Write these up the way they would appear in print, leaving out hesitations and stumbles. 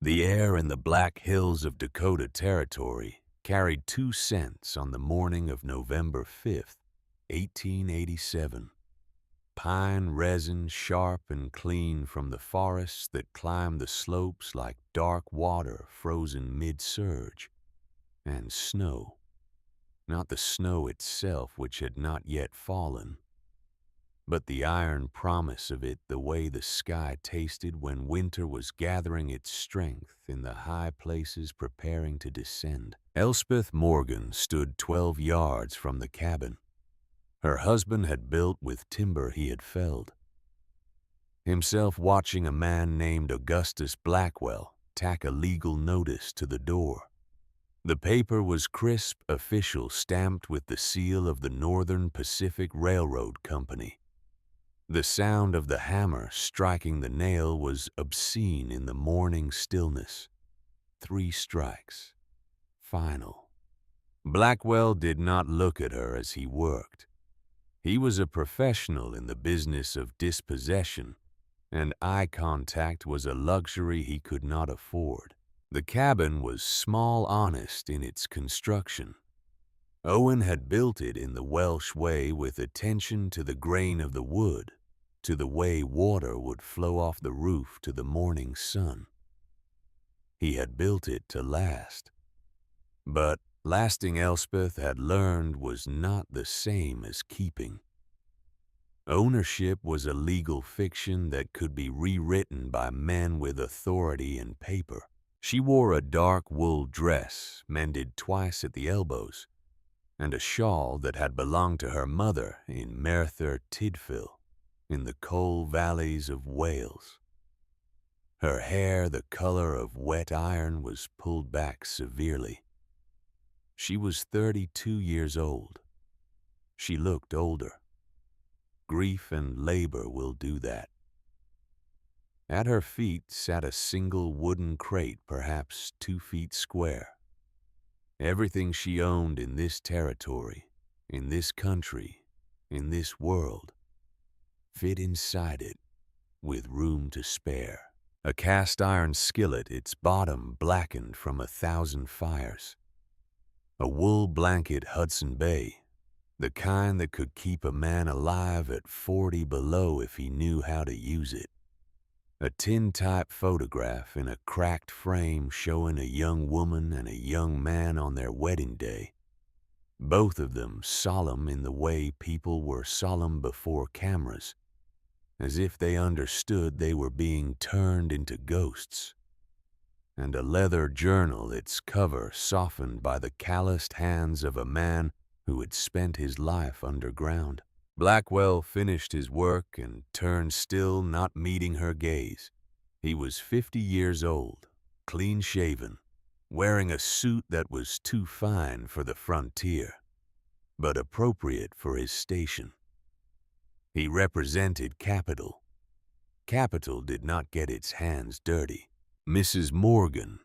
The air in the Black Hills of Dakota Territory carried 2 cents on the morning of November 5th, 1887. Pine resin sharp and clean from the forests that climbed the slopes like dark water frozen mid-surge. And snow, not the snow itself which had not yet fallen, but the iron promise of it, the way the sky tasted when winter was gathering its strength in the high places preparing to descend. Elspeth Morgan stood 12 yards from the cabin. Her husband had built with timber he had felled. Himself watching a man named Augustus Blackwell tack a legal notice to the door. The paper was crisp, official, stamped with the seal of the Northern Pacific Railroad Company. The sound of the hammer striking the nail was obscene in the morning stillness. 3 strikes. Final. Blackwell did not look at her as he worked. He was a professional in the business of dispossession, and eye contact was a luxury he could not afford. The cabin was small, honest in its construction. Owen had built it in the Welsh way with attention to the grain of the wood, to the way water would flow off the roof to the morning sun. He had built it to last. But lasting, Elspeth had learned, was not the same as keeping. Ownership was a legal fiction that could be rewritten by men with authority and paper. She wore a dark wool dress, mended twice at the elbows, and a shawl that had belonged to her mother in Merthyr Tydfil, in the coal valleys of Wales. Her hair, the color of wet iron, was pulled back severely. She was 32 years old. She looked older. Grief and labor will do that. At her feet sat a single wooden crate, perhaps 2 feet square. Everything she owned in this territory, in this country, in this world, fit inside it with room to spare. A cast iron skillet, its bottom blackened from 1,000 fires. A wool blanket Hudson Bay, the kind that could keep a man alive at 40 below if he knew how to use it. A tin-type photograph in a cracked frame showing a young woman and a young man on their wedding day, both of them solemn in the way people were solemn before cameras, as if they understood they were being turned into ghosts. And a leather journal, its cover softened by the calloused hands of a man who had spent his life underground. Blackwell finished his work and turned still, not meeting her gaze. He was 50 years old, clean-shaven, wearing a suit that was too fine for the frontier, but appropriate for his station. He represented capital. Capital did not get its hands dirty. "Mrs. Morgan,"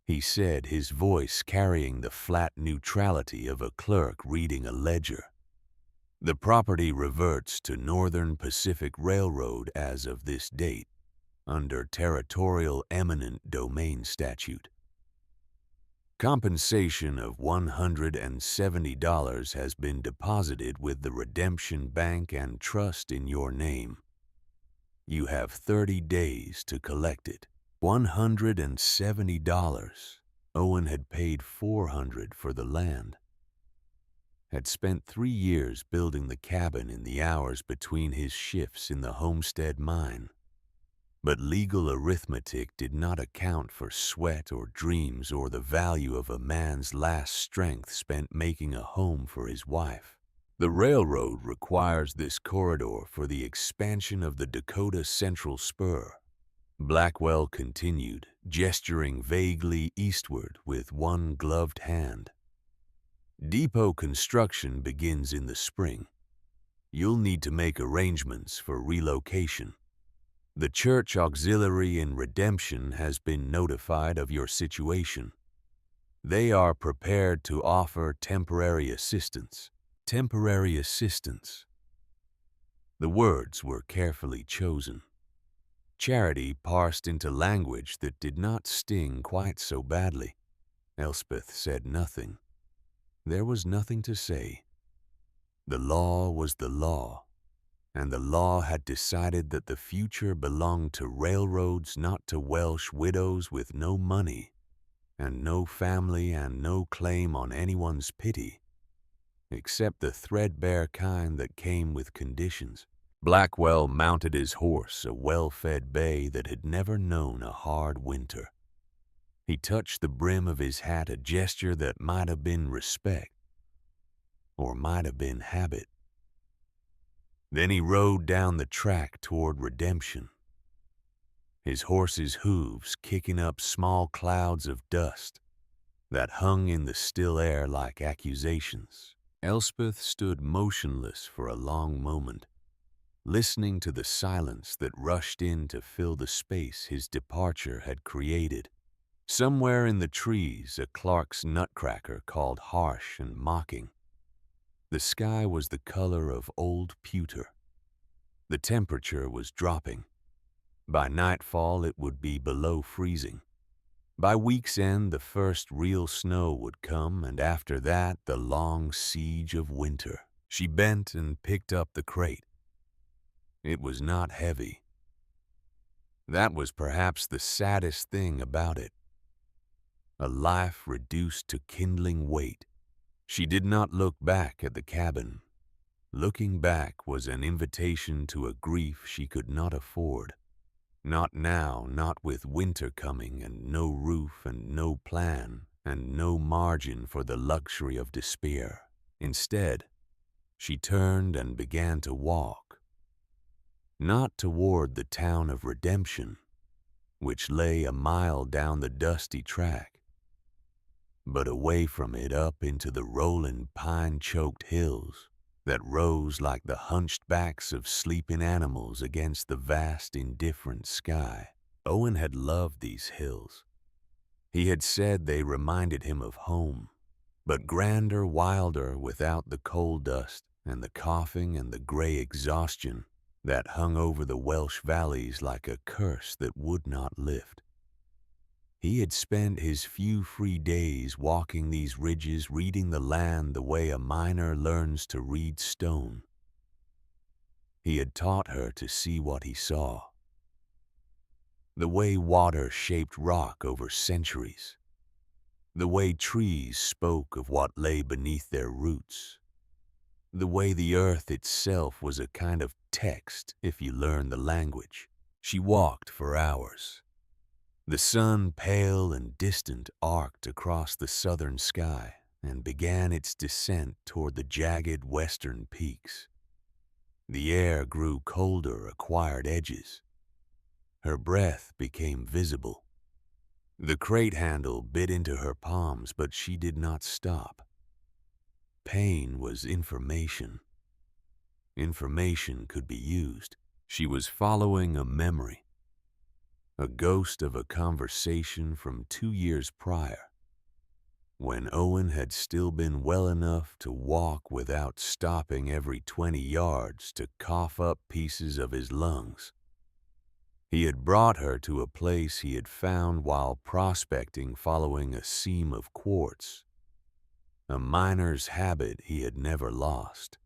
he said, his voice carrying the flat neutrality of a clerk reading a ledger. "The property reverts to Northern Pacific Railroad as of this date, under Territorial Eminent Domain Statute. Compensation of $170 has been deposited with the Redemption Bank and Trust in your name. You have 30 days to collect it." $170. Owen had paid $400 for the land. Had spent 3 years building the cabin in the hours between his shifts in the Homestead mine. But legal arithmetic did not account for sweat or dreams or the value of a man's last strength spent making a home for his wife. The railroad requires this corridor for the expansion of the Dakota Central Spur. Blackwell continued, gesturing vaguely eastward with one gloved hand. "Depot construction begins in the spring. You'll need to make arrangements for relocation. The church auxiliary in Redemption has been notified of your situation. They are prepared to offer temporary assistance." Temporary assistance. The words were carefully chosen. Charity parsed into language that did not sting quite so badly. Elspeth said nothing. There was nothing to say. The law was the law, and the law had decided that the future belonged to railroads, not to Welsh widows with no money, and no family and no claim on anyone's pity, except the threadbare kind that came with conditions. Blackwell mounted his horse, a well-fed bay that had never known a hard winter. He touched the brim of his hat, a gesture that might have been respect, or might have been habit. Then he rode down the track toward redemption, his horse's hooves kicking up small clouds of dust that hung in the still air like accusations. Elspeth stood motionless for a long moment, listening to the silence that rushed in to fill the space his departure had created. Somewhere in the trees, a Clark's nutcracker called harsh and mocking. The sky was the color of old pewter. The temperature was dropping. By nightfall, it would be below freezing. By week's end, the first real snow would come, and after that, the long siege of winter. She bent and picked up the crate. It was not heavy. That was perhaps the saddest thing about it. A life reduced to kindling weight. She did not look back at the cabin. Looking back was an invitation to a grief she could not afford. Not now, not with winter coming and no roof and no plan and no margin for the luxury of despair. Instead, she turned and began to walk. Not toward the town of redemption, which lay a mile down the dusty track, but away from it up into the rolling pine-choked hills that rose like the hunched backs of sleeping animals against the vast, indifferent sky. Owen had loved these hills. He had said they reminded him of home, but grander, wilder, without the coal dust and the coughing and the gray exhaustion that hung over the Welsh valleys like a curse that would not lift. He had spent his few free days walking these ridges, reading the land the way a miner learns to read stone. He had taught her to see what he saw, the way water shaped rock over centuries, the way trees spoke of what lay beneath their roots, the way the earth itself was a kind of text if you learned the language. She walked for hours. The sun, pale and distant, arced across the southern sky and began its descent toward the jagged western peaks. The air grew colder, acquired edges. Her breath became visible. The crate handle bit into her palms, but she did not stop. Pain was information. Information could be used. She was following a memory. A ghost of a conversation from 2 years prior, when Owen had still been well enough to walk without stopping every 20 yards to cough up pieces of his lungs. He had brought her to a place he had found while prospecting following a seam of quartz, a miner's habit he had never lost.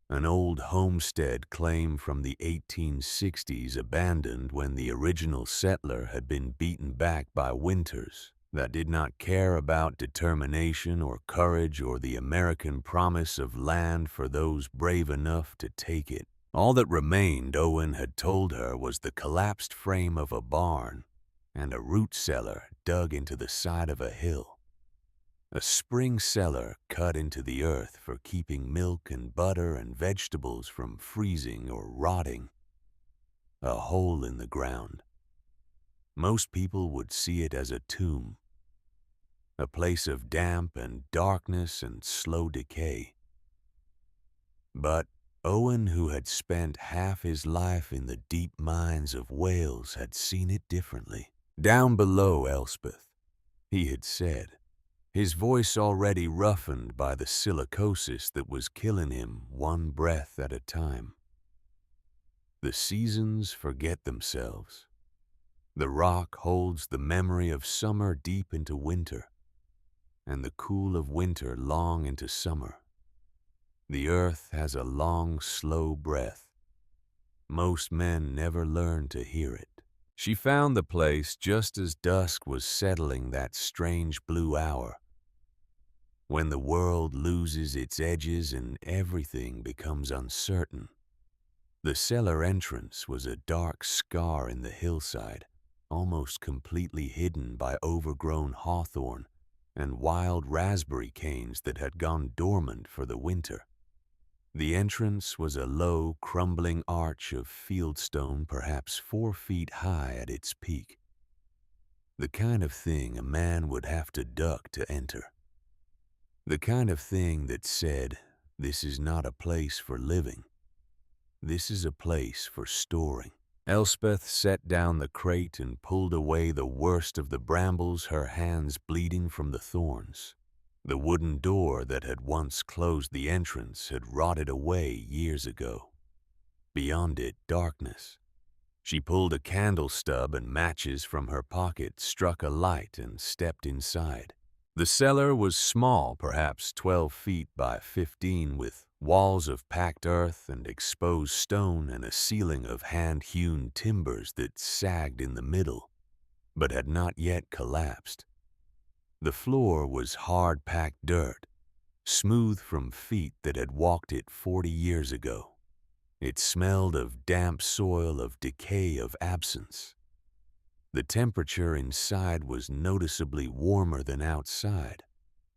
An old homestead claim from the 1860s abandoned when the original settler had been beaten back by winters that did not care about determination or courage or the American promise of land for those brave enough to take it. All that remained, Owen had told her, was the collapsed frame of a barn and a root cellar dug into the side of a hill. A spring cellar cut into the earth for keeping milk and butter and vegetables from freezing or rotting. A hole in the ground. Most people would see it as a tomb, a place of damp and darkness and slow decay. But Owen, who had spent half his life in the deep mines of Wales, had seen it differently. Down below, Elspeth, he had said, his voice already roughened by the silicosis that was killing him one breath at a time. The seasons forget themselves. The rock holds the memory of summer deep into winter, and the cool of winter long into summer. The earth has a long, slow breath. Most men never learn to hear it. She found the place just as dusk was settling that strange blue hour, when the world loses its edges and everything becomes uncertain. The cellar entrance was a dark scar in the hillside, almost completely hidden by overgrown hawthorn and wild raspberry canes that had gone dormant for the winter. The entrance was a low, crumbling arch of fieldstone perhaps 4 feet high at its peak. The kind of thing a man would have to duck to enter. The kind of thing that said, "This is not a place for living. This is a place for storing." Elspeth set down the crate and pulled away the worst of the brambles, her hands bleeding from the thorns. The wooden door that had once closed the entrance had rotted away years ago. Beyond it, darkness. She pulled a candle stub and matches from her pocket, struck a light, and stepped inside. The cellar was small, perhaps 12 feet by 15, with walls of packed earth and exposed stone and a ceiling of hand-hewn timbers that sagged in the middle, but had not yet collapsed. The floor was hard-packed dirt, smooth from feet that had walked it 40 years ago. It smelled of damp soil, of decay, of absence. The temperature inside was noticeably warmer than outside.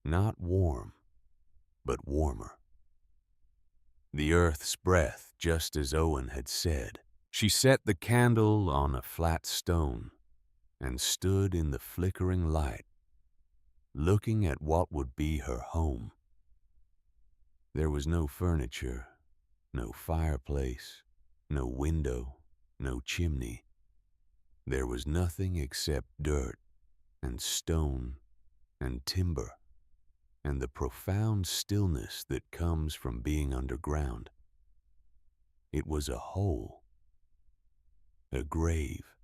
Not warm, but warmer. The earth's breath, just as Owen had said. She set the candle on a flat stone and stood in the flickering light, looking at what would be her home. There was no furniture, no fireplace, no window, no chimney. There was nothing except dirt and stone and timber and the profound stillness that comes from being underground. It was a hole, a grave,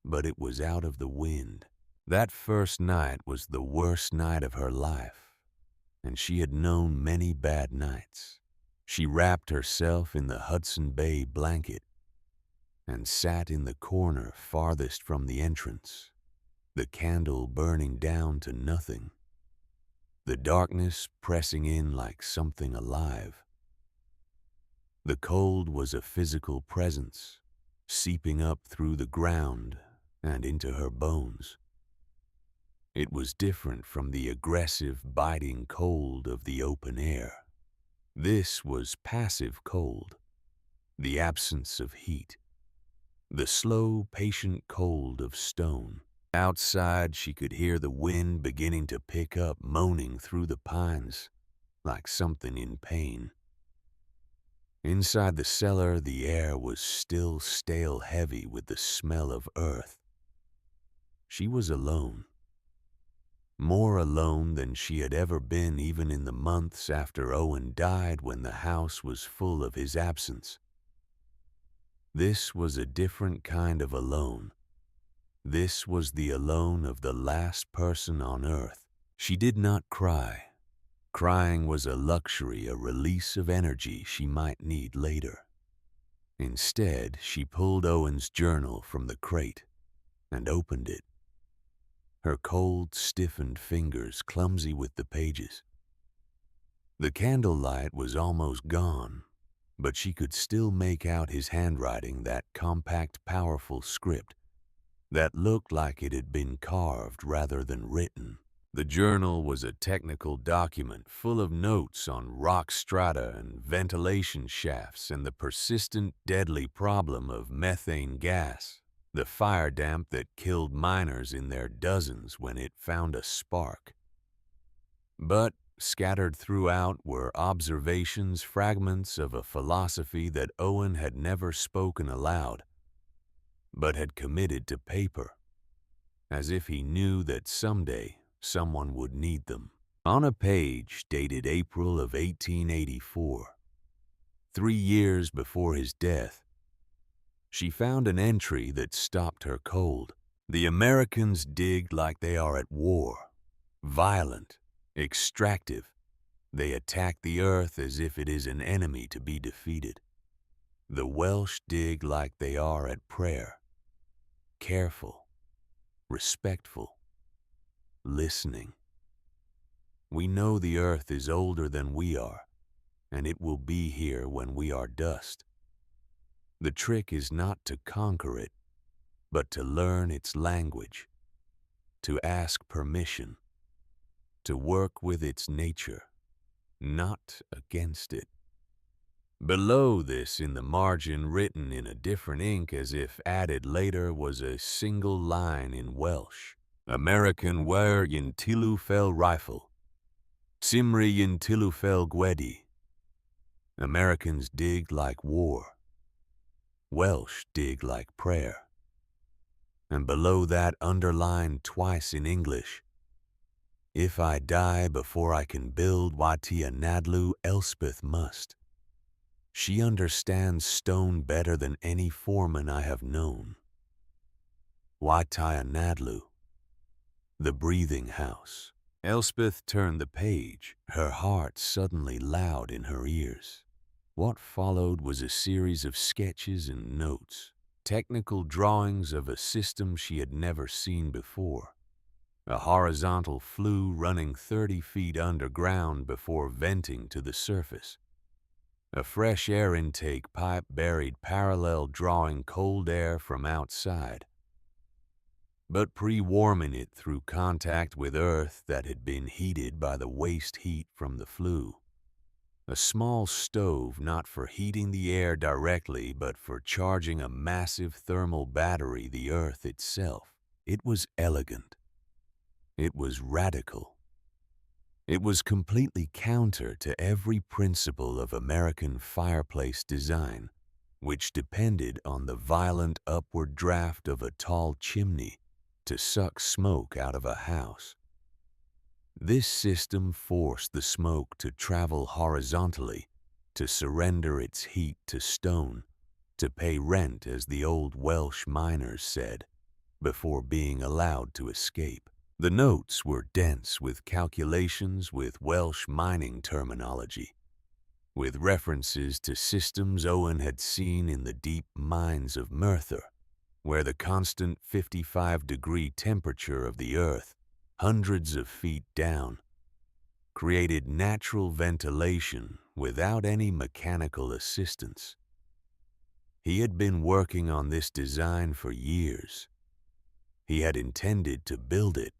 but it was out of the wind. That first night was the worst night of her life, and she had known many bad nights. She wrapped herself in the Hudson Bay blanket and sat in the corner farthest from the entrance, the candle burning down to nothing, the darkness pressing in like something alive. The cold was a physical presence, seeping up through the ground and into her bones. It was different from the aggressive, biting cold of the open air. This was passive cold, the absence of heat, the slow, patient cold of stone. Outside, she could hear the wind beginning to pick up, moaning through the pines like something in pain. Inside the cellar, the air was still stale heavy with the smell of earth. She was alone. More alone than she had ever been even in the months after Owen died, when the house was full of his absence. This was a different kind of alone. This was the alone of the last person on earth. She did not cry. Crying was a luxury, a release of energy she might need later. Instead, she pulled Owen's journal from the crate and opened it, her cold, stiffened fingers clumsy with the pages. The candlelight was almost gone, but she could still make out his handwriting, that compact, powerful script that looked like it had been carved rather than written. The journal was a technical document full of notes on rock strata and ventilation shafts and the persistent, deadly problem of methane gas, the fire damp that killed miners in their dozens when it found a spark. But scattered throughout were observations, fragments of a philosophy that Owen had never spoken aloud, but had committed to paper, as if he knew that someday someone would need them. On a page dated April of 1884, 3 years before his death, she found an entry that stopped her cold. The Americans dig like they are at war, violent, extractive. They attack the earth as if it is an enemy to be defeated. The Welsh dig like they are at prayer, careful, respectful, listening. We know the earth is older than we are, and it will be here when we are dust. The trick is not to conquer it, but to learn its language, to ask permission, to work with its nature, not against it. Below this, in the margin, written in a different ink as if added later, was a single line in Welsh. American wer yin tilu fel rifle. Simri yin tilu fel gwedi. Americans dig like war. Welsh dig like prayer. And below that, underlined twice in English, if I die before I can build Watia Nadlu, Elspeth must. She understands stone better than any foreman I have known. Watia Nadlu, the breathing house. Elspeth turned the page, her heart suddenly loud in her ears. What followed was a series of sketches and notes, technical drawings of a system she had never seen before. A horizontal flue running 30 feet underground before venting to the surface. A fresh air intake pipe buried parallel drawing cold air from outside, but pre-warming it through contact with earth that had been heated by the waste heat from the flue. A small stove not for heating the air directly, but for charging a massive thermal battery, the earth itself. It was elegant. It was radical. It was completely counter to every principle of American fireplace design, which depended on the violent upward draft of a tall chimney to suck smoke out of a house. This system forced the smoke to travel horizontally, to surrender its heat to stone, to pay rent, as the old Welsh miners said, before being allowed to escape. The notes were dense with calculations, with Welsh mining terminology, with references to systems Owen had seen in the deep mines of Merthyr, where the constant 55-degree temperature of the earth, hundreds of feet down, created natural ventilation without any mechanical assistance. He had been working on this design for years. He had intended to build it,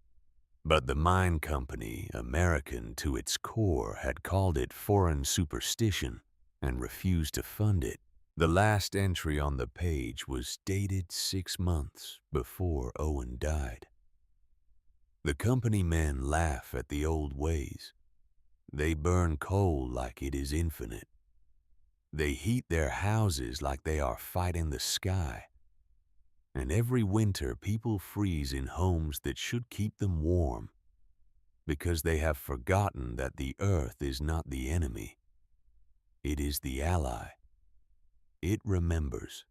but the mine company, American to its core, had called it foreign superstition and refused to fund it. The last entry on the page was dated 6 months before Owen died. The company men laugh at the old ways. They burn coal like it is infinite. They heat their houses like they are fighting the sky. And every winter people freeze in homes that should keep them warm, because they have forgotten that the earth is not the enemy. It is the ally. It remembers.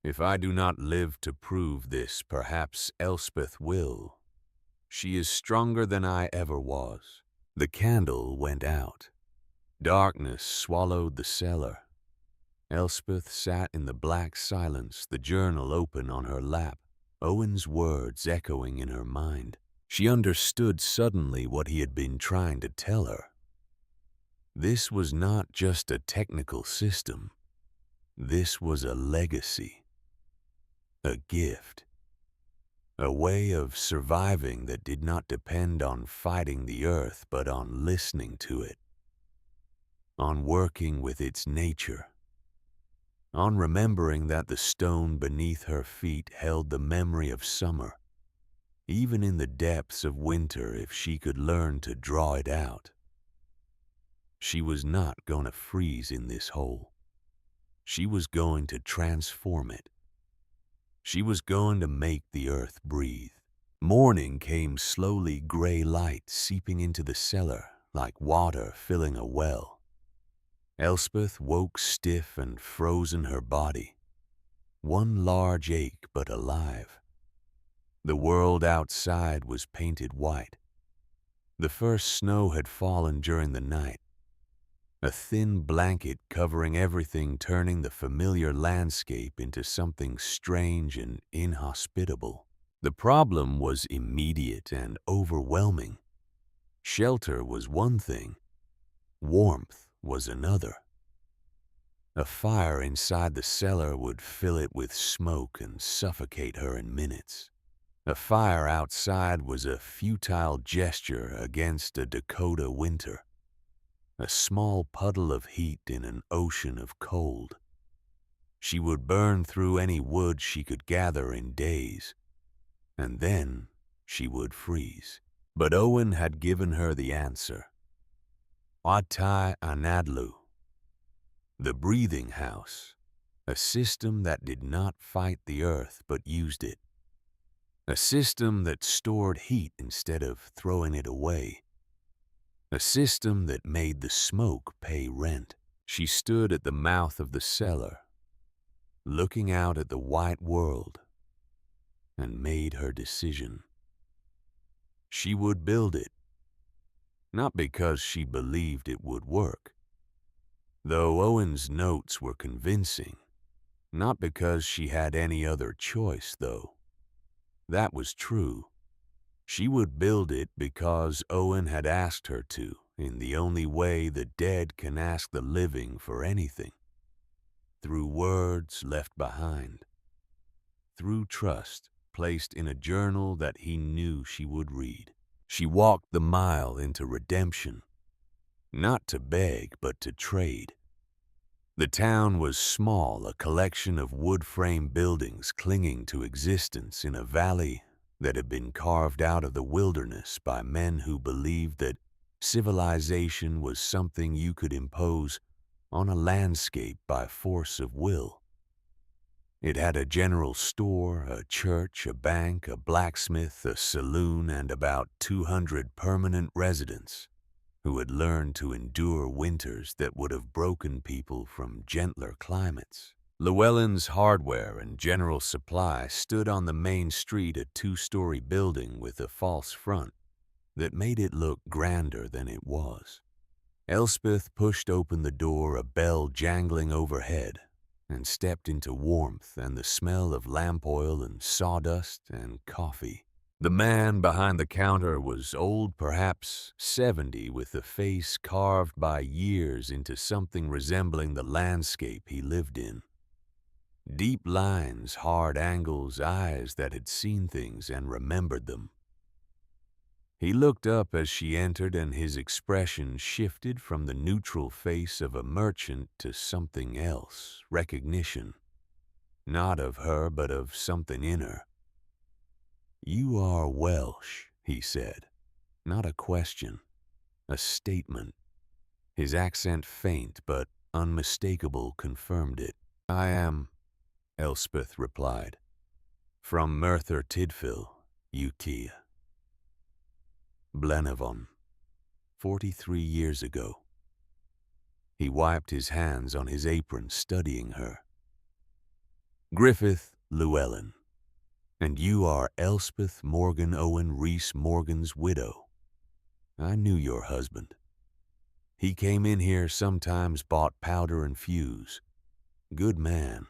If I do not live to prove this, perhaps Elspeth will. She is stronger than I ever was. The candle went out. Darkness swallowed the cellar. Elspeth sat in the black silence, the journal open on her lap, Owen's words echoing in her mind. She understood suddenly what he had been trying to tell her. This was not just a technical system. This was a legacy, a gift, a way of surviving that did not depend on fighting the earth, but on listening to it, on working with its nature, on remembering that the stone beneath her feet held the memory of summer, even in the depths of winter, if she could learn to draw it out. She was not going to freeze in this hole. She was going to transform it. She was going to make the earth breathe. Morning came slowly, gray light seeping into the cellar like water filling a well. Elspeth woke stiff and frozen her body, one large ache but alive. The world outside was painted white. The first snow had fallen during the night, a thin blanket covering everything, turning the familiar landscape into something strange and inhospitable. The problem was immediate and overwhelming. Shelter was one thing, warmth was another. A fire inside the cellar would fill it with smoke and suffocate her in minutes. A fire outside was a futile gesture against a Dakota winter, a small puddle of heat in an ocean of cold. She would burn through any wood she could gather in days, and then she would freeze. But Owen had given her the answer. Atai Anadlu, the breathing house, a system that did not fight the earth but used it. A system that stored heat instead of throwing it away. A system that made the smoke pay rent. She stood at the mouth of the cellar, looking out at the white world, and made her decision. She would build it, not because she believed it would work, though Owen's notes were convincing, not because she had any other choice, though. That was true. She would build it because Owen had asked her to, in the only way the dead can ask the living for anything. Through words left behind. Through trust placed in a journal that he knew she would read. She walked the mile into redemption, not to beg but to trade. The town was small, a collection of wood-frame buildings clinging to existence in a valley that had been carved out of the wilderness by men who believed that civilization was something you could impose on a landscape by force of will. It had a general store, a church, a bank, a blacksmith, a saloon, and about 200 permanent residents who had learned to endure winters that would have broken people from gentler climates. Llewellyn's Hardware and General Supply stood on the main street, a 2-story building with a false front that made it look grander than it was. Elspeth pushed open the door, a bell jangling overhead, and stepped into warmth and the smell of lamp oil and sawdust and coffee. The man behind the counter was old, perhaps 70, with a face carved by years into something resembling the landscape he lived in. Deep lines, hard angles, eyes that had seen things and remembered them. He looked up as she entered, and his expression shifted from the neutral face of a merchant to something else, recognition. Not of her, but of something in her. "You are Welsh," he said. Not a question, a statement. His accent, faint but unmistakable, confirmed it. "I am," Elspeth replied, "from Merthyr Tydfil, UK. Blenavon, 43 years ago." He wiped his hands on his apron, studying her. "Griffith Llewellyn. And you are Elspeth Morgan Owen Rhys Morgan's widow. I knew your husband. He came in here sometimes, bought powder and fuse. Good man.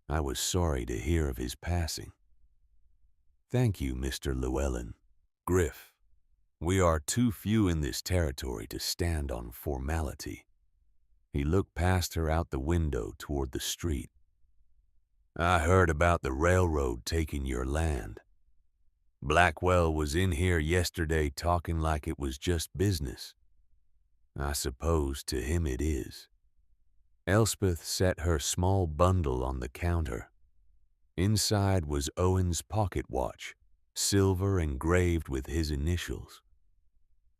I was sorry to hear of his passing." "Thank you, Mr. Llewellyn." "Griff, we are too few in this territory to stand on formality." He looked past her out the window toward the street. "I heard about the railroad taking your land. Blackwell was in here yesterday talking like it was just business. I suppose to him it is." Elspeth set her small bundle on the counter. Inside was Owen's pocket watch, silver engraved with his initials.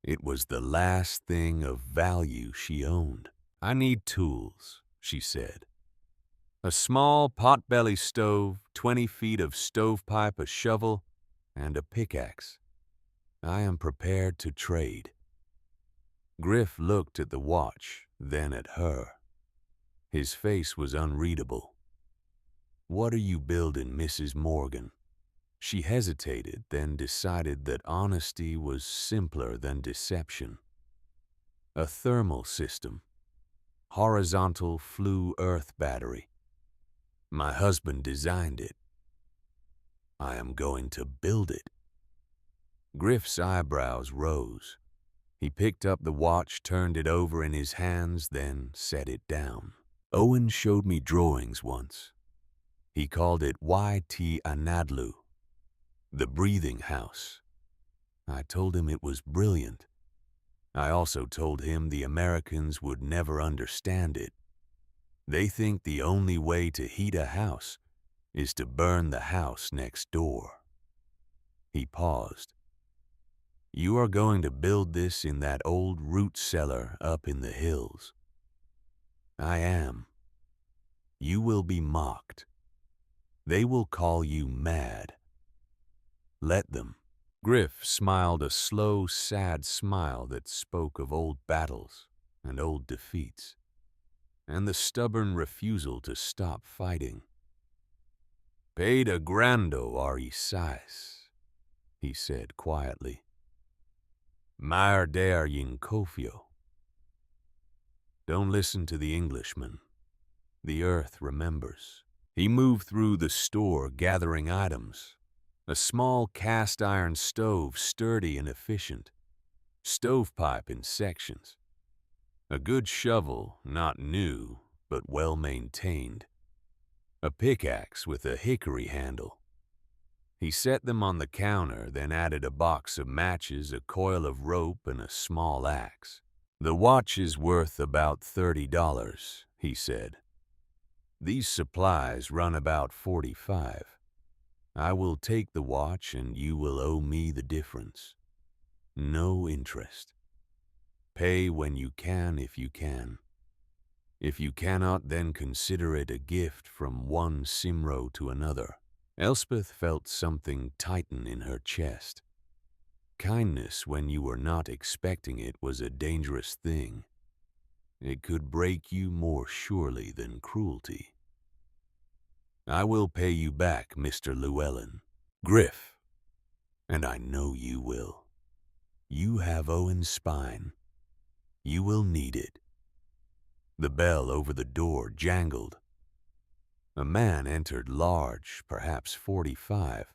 It was the last thing of value she owned. "I need tools," she said. "A small pot-belly stove, 20 feet of stovepipe, a shovel, and a pickaxe. I am prepared to trade." Griff looked at the watch, then at her. His face was unreadable. "What are you building, Mrs. Morgan?" She hesitated, then decided that honesty was simpler than deception. "A thermal system. Horizontal flue earth battery. My husband designed it. I am going to build it." Griff's eyebrows rose. He picked up the watch, turned it over in his hands, then set it down. "Owen showed me drawings once. He called it Y.T. Anadlu, the breathing house. I told him it was brilliant. I also told him the Americans would never understand it. They think the only way to heat a house is to burn the house next door." He paused. "You are going to build this in that old root cellar up in the hills." "I am. You will be mocked. They will call you mad. Let them." Griff smiled a slow, sad smile that spoke of old battles and old defeats, and the stubborn refusal to stop fighting. "Peda grando arisais," he said quietly. "Maer der yin kofio." Don't listen to the Englishman. The earth remembers. He moved through the store gathering items. A small cast iron stove, sturdy and efficient. Stovepipe in sections. A good shovel, not new, but well maintained. A pickaxe with a hickory handle. He set them on the counter, then added a box of matches, a coil of rope, and a small axe. "The watch is worth about $30, he said. "These supplies run about $45. I will take the watch and you will owe me the difference. No interest. Pay when you can if you can. If you cannot, then consider it a gift from one Simro to another." Elspeth felt something tighten in her chest. Kindness when you were not expecting it was a dangerous thing. It could break you more surely than cruelty. "I will pay you back, Mr. Llewellyn." "Griff, and I know you will. You have Owen's spine. You will need it." The bell over the door jangled. A man entered, large, perhaps 45,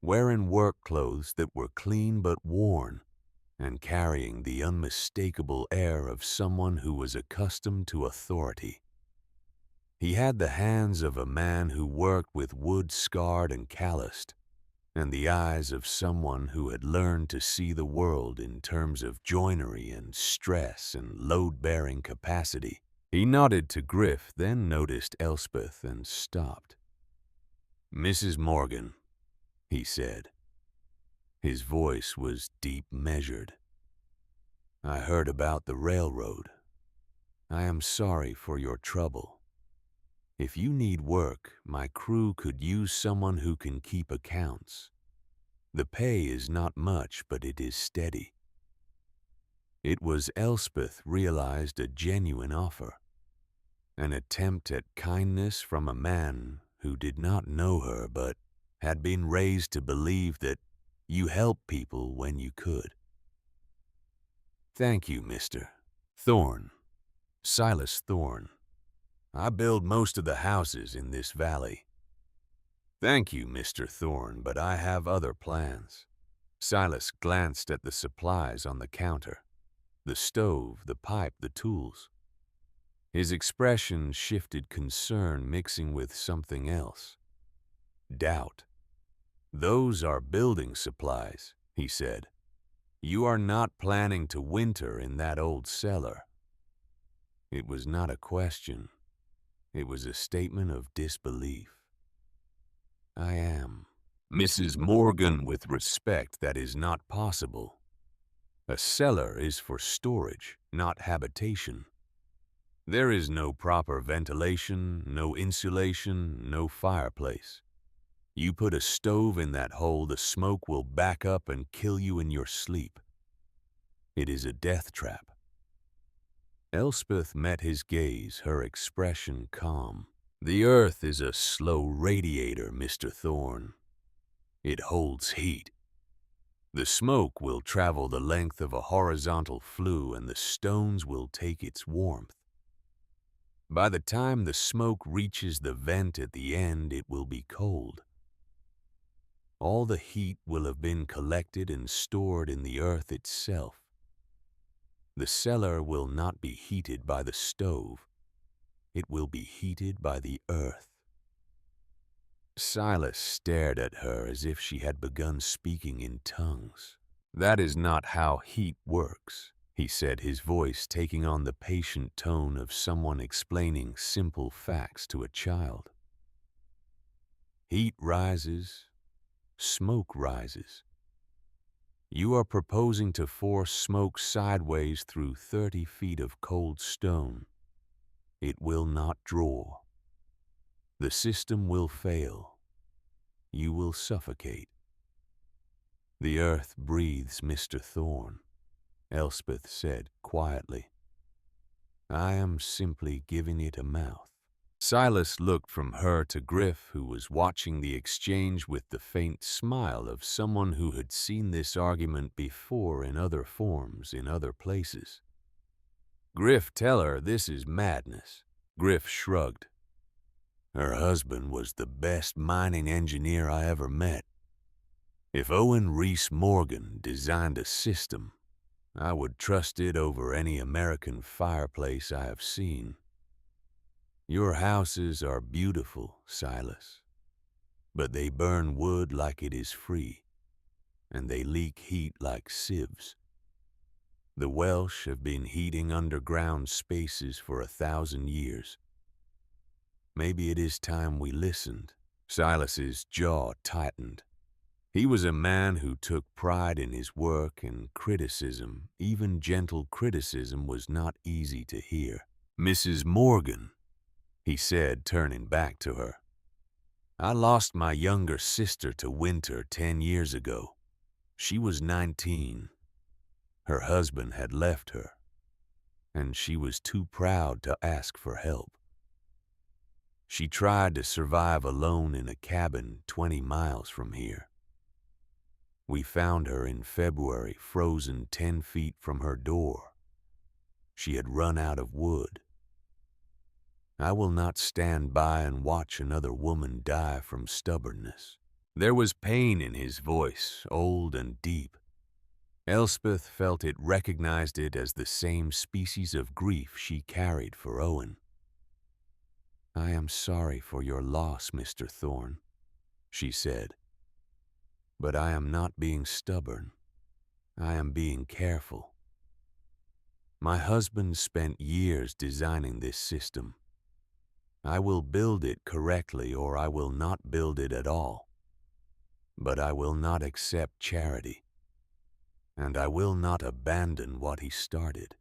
wearing work clothes that were clean but worn, and carrying the unmistakable air of someone who was accustomed to authority. He had the hands of a man who worked with wood scarred and calloused, and the eyes of someone who had learned to see the world in terms of joinery and stress and load-bearing capacity. He nodded to Griff, then noticed Elspeth and stopped. "Mrs. Morgan," he said. His voice was deep measured. "I heard about the railroad. I am sorry for your trouble. If you need work, my crew could use someone who can keep accounts. The pay is not much, but it is steady." It was Elspeth realized a genuine offer, an attempt at kindness from a man who did not know her but had been raised to believe that you help people when you could. "Thank you, Mr. Thorne. Silas Thorne. I build most of the houses in this valley." "Thank you, Mr. Thorne, but I have other plans." Silas glanced at the supplies on the counter, the stove, the pipe, the tools. His expression shifted concern mixing with something else. Doubt. "Those are building supplies," he said. "You are not planning to winter in that old cellar." It was not a question. It was a statement of disbelief. "I am." "Mrs. Morgan, with respect, that is not possible. A cellar is for storage, not habitation. There is no proper ventilation, no insulation, no fireplace. You put a stove in that hole, the smoke will back up and kill you in your sleep. It is a death trap." Elspeth met his gaze, her expression calm. The earth is a slow radiator, Mr. Thorne. It holds heat. The smoke will travel the length of a horizontal flue, and the stones will take its warmth. By the time the smoke reaches the vent at the end, it will be cold. All the heat will have been collected and stored in the earth itself. The cellar will not be heated by the stove. It will be heated by the earth. Silas stared at her as if she had begun speaking in tongues. That is not how heat works, he said, his voice taking on the patient tone of someone explaining simple facts to a child. Heat rises, smoke rises. You are proposing to force smoke sideways through 30 feet of cold stone. It will not draw. The system will fail. You will suffocate. The earth breathes, Mr. Thorne, Elspeth said quietly. I am simply giving it a mouth. Silas looked from her to Griff, who was watching the exchange with the faint smile of someone who had seen this argument before in other forms, in other places. Griff, tell her this is madness. Griff shrugged. Her husband was the best mining engineer I ever met. If Owen Reese Morgan designed a system, I would trust it over any American fireplace I have seen. Your houses are beautiful, Silas, but they burn wood like it is free, and they leak heat like sieves. The Welsh have been heating underground spaces for 1,000 years. Maybe it is time we listened. Silas's jaw tightened. He was a man who took pride in his work, and criticism, even gentle criticism, was not easy to hear. Mrs. Morgan, he said, turning back to her. I lost my younger sister to winter 10 years ago. She was 19. Her husband had left her, and she was too proud to ask for help. She tried to survive alone in a cabin 20 miles from here. We found her in February, frozen 10 feet from her door. She had run out of wood. I will not stand by and watch another woman die from stubbornness. There was pain in his voice, old and deep. Elspeth felt it, recognized it as the same species of grief she carried for Owen. I am sorry for your loss, Mr. Thorne, she said. But I am not being stubborn. I am being careful. My husband spent years designing this system. I will build it correctly, or I will not build it at all. But I will not accept charity, and I will not abandon what he started.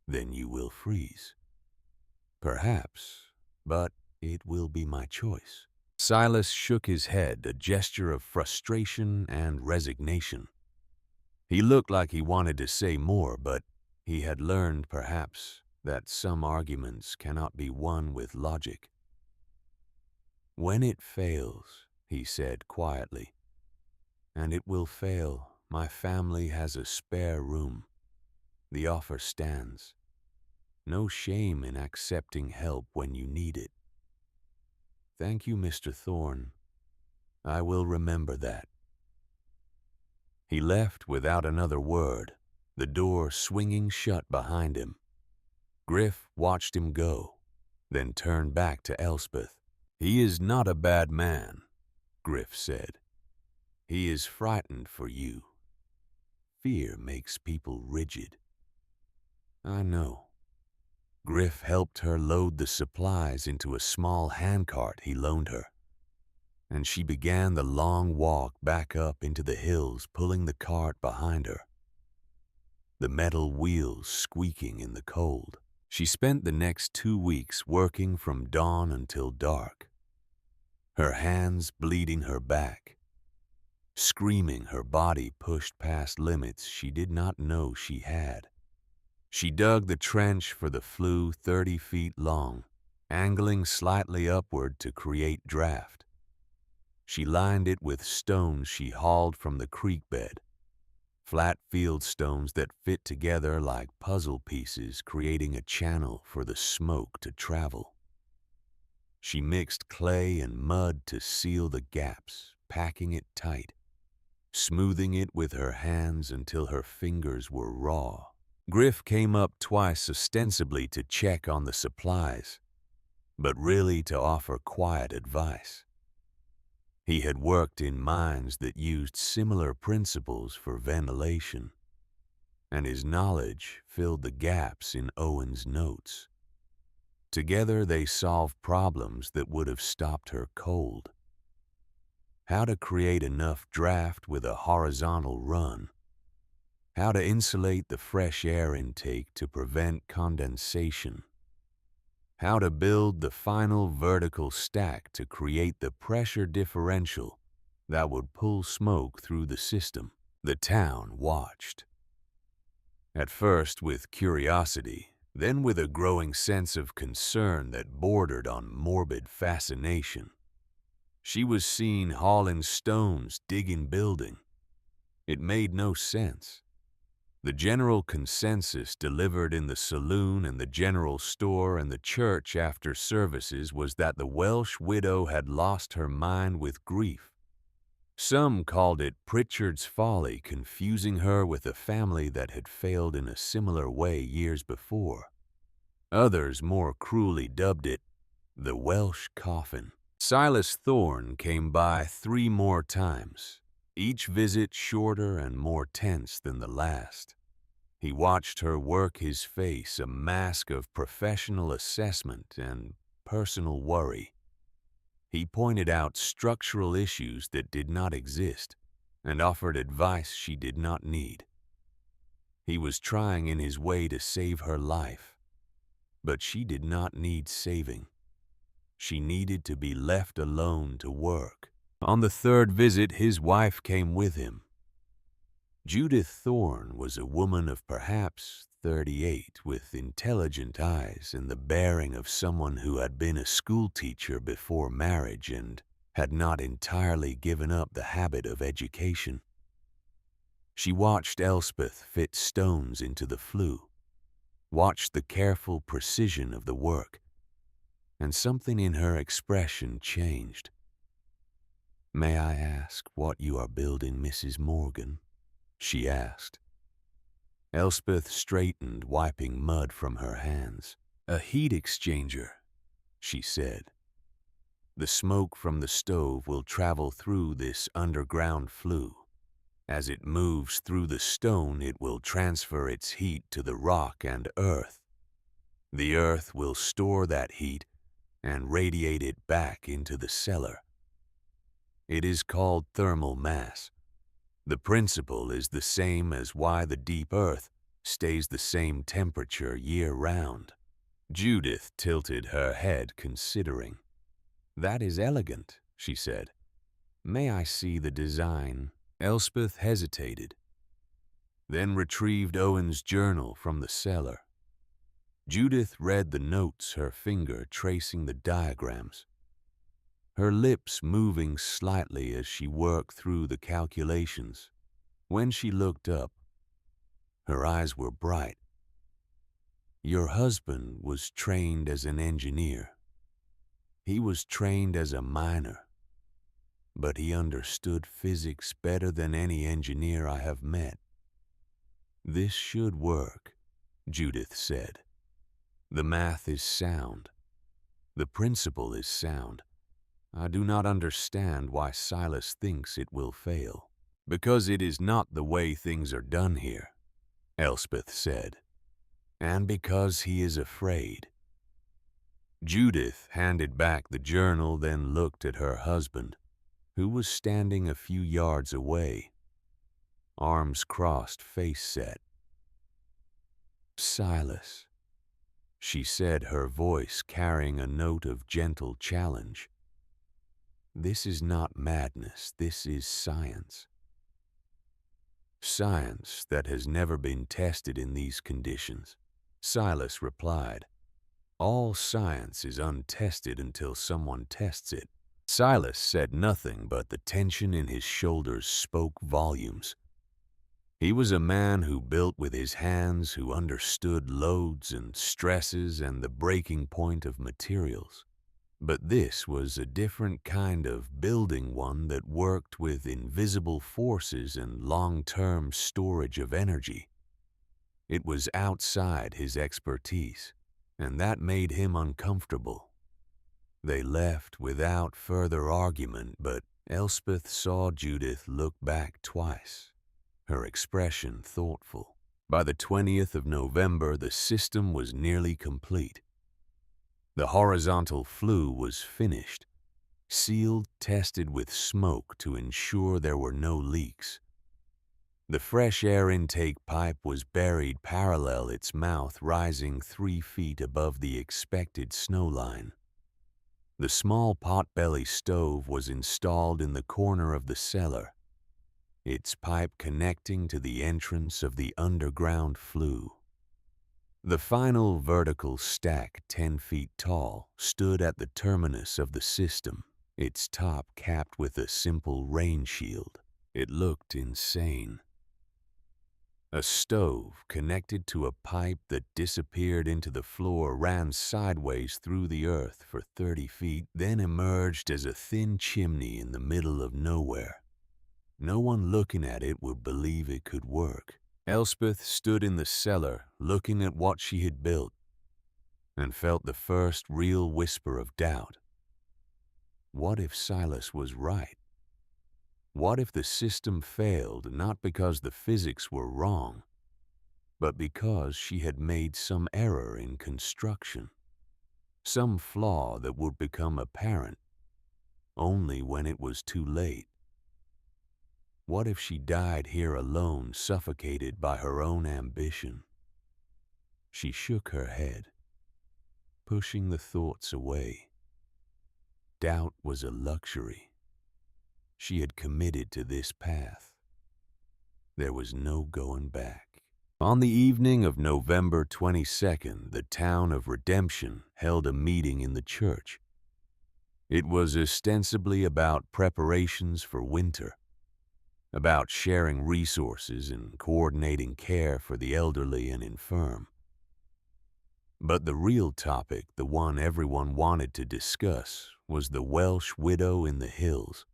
Then you will freeze. Perhaps, but it will be my choice. Silas shook his head, a gesture of frustration and resignation. He looked like he wanted to say more, but he had learned, perhaps, that some arguments cannot be won with logic. When it fails, he said quietly, and it will fail, my family has a spare room. The offer stands. No shame in accepting help when you need it. Thank you, Mr. Thorne. I will remember that. He left without another word, the door swinging shut behind him. Griff watched him go, then turned back to Elspeth. He is not a bad man, Griff said. He is frightened for you. Fear makes people rigid. I know. Griff helped her load the supplies into a small handcart he loaned her, and she began the long walk back up into the hills, pulling the cart behind her, the metal wheels squeaking in the cold. She spent the next 2 weeks working from dawn until dark, her hands bleeding her back, screaming, her body pushed past limits she did not know she had. She dug the trench for the flue 30 feet long, angling slightly upward to create draft. She lined it with stones she hauled from the creek bed, flat field stones that fit together like puzzle pieces, creating a channel for the smoke to travel. She mixed clay and mud to seal the gaps, packing it tight, smoothing it with her hands until her fingers were raw. Griff came up twice ostensibly to check on the supplies, but really to offer quiet advice. He had worked in mines that used similar principles for ventilation, and his knowledge filled the gaps in Owen's notes. Together they solved problems that would have stopped her cold. How to create enough draft with a horizontal run. How to insulate the fresh air intake to prevent condensation. How to build the final vertical stack to create the pressure differential that would pull smoke through the system. The town watched. At first with curiosity, then with a growing sense of concern that bordered on morbid fascination. She was seen hauling stones, digging building. It made no sense. The general consensus delivered in the saloon and the general store and the church after services was that the Welsh widow had lost her mind with grief. Some called it Pritchard's folly, confusing her with a family that had failed in a similar way years before. Others more cruelly dubbed it the Welsh coffin. Silas Thorne came by 3 more times, each visit shorter and more tense than the last. He watched her work, his face a mask of professional assessment and personal worry. He pointed out structural issues that did not exist and offered advice she did not need. He was trying in his way to save her life, but she did not need saving. She needed to be left alone to work. On the 3rd visit, his wife came with him. Judith Thorne was a woman of perhaps 38, with intelligent eyes and the bearing of someone who had been a schoolteacher before marriage and had not entirely given up the habit of education. She watched Elspeth fit stones into the flue, watched the careful precision of the work, and something in her expression changed. "May I ask what you are building, Mrs. Morgan?" she asked. Elspeth straightened, wiping mud from her hands. "A heat exchanger," she said. "The smoke from the stove will travel through this underground flue. As it moves through the stone, it will transfer its heat to the rock and earth. The earth will store that heat and radiate it back into the cellar. It is called thermal mass. The principle is the same as why the deep earth stays the same temperature year-round." Judith tilted her head, considering. "That is elegant," she said. "May I see the design?" Elspeth hesitated, then retrieved Owen's journal from the cellar. Judith read the notes, her finger tracing the diagrams, her lips moving slightly as she worked through the calculations. When she looked up, her eyes were bright. "Your husband was trained as an engineer. He was trained as a miner, but he understood physics better than any engineer I have met. This should work," Judith said. "The math is sound. The principle is sound. I do not understand why Silas thinks it will fail." "Because it is not the way things are done here," Elspeth said. "And because he is afraid." Judith handed back the journal, then looked at her husband, who was standing a few yards away, arms crossed, face set. "Silas," she said, her voice carrying a note of gentle challenge. "This is not madness, this is science. Science that has never been tested in these conditions. Silas replied, all science is untested until someone tests it. Silas said nothing, but the tension in his shoulders spoke volumes. He was a man who built with his hands, who understood loads and stresses and the breaking point of materials. But this was a different kind of building, one that worked with invisible forces and long-term storage of energy. It was outside his expertise, and that made him uncomfortable. They left without further argument, but Elspeth saw Judith look back twice, her expression thoughtful. By the 20th of November, the system was nearly complete. The horizontal flue was finished, sealed, tested with smoke to ensure there were no leaks. The fresh air intake pipe was buried parallel, its mouth rising 3 feet above the expected snow line. The small potbelly stove was installed in the corner of the cellar, its pipe connecting to the entrance of the underground flue. The final vertical stack, 10 feet tall, stood at the terminus of the system, its top capped with a simple rain shield. It looked insane. A stove connected to a pipe that disappeared into the floor ran sideways through the earth for 30 feet, then emerged as a thin chimney in the middle of nowhere. No one looking at it would believe it could work. Elspeth stood in the cellar, looking at what she had built, and felt the first real whisper of doubt. What if Silas was right? What if the system failed, not because the physics were wrong, but because she had made some error in construction, some flaw that would become apparent only when it was too late? What if she died here alone, suffocated by her own ambition? She shook her head, pushing the thoughts away. Doubt was a luxury. She had committed to this path. There was no going back. On the evening of November 22nd, the town of Redemption held a meeting in the church. It was ostensibly about preparations for winter, about sharing resources and coordinating care for the elderly and infirm. But the real topic, the one everyone wanted to discuss, was the Welsh widow in the hills.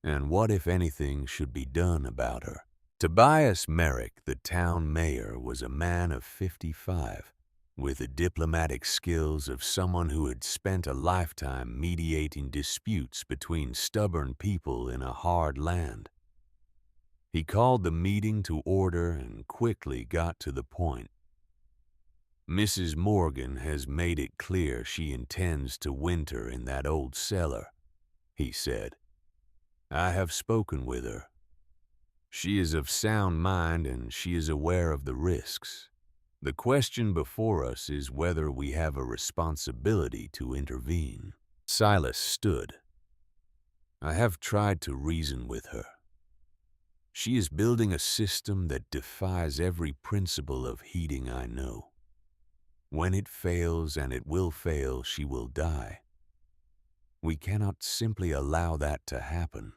And what, if anything, should be done about her? Tobias Merrick, the town mayor, was a man of 55, with the diplomatic skills of someone who had spent a lifetime mediating disputes between stubborn people in a hard land. He called the meeting to order and quickly got to the point. Mrs. Morgan has made it clear she intends to winter in that old cellar, he said. I have spoken with her. She is of sound mind and she is aware of the risks. The question before us is whether we have a responsibility to intervene. Silas stood. I have tried to reason with her. She is building a system that defies every principle of heating I know. When it fails, and it will fail, she will die. We cannot simply allow that to happen.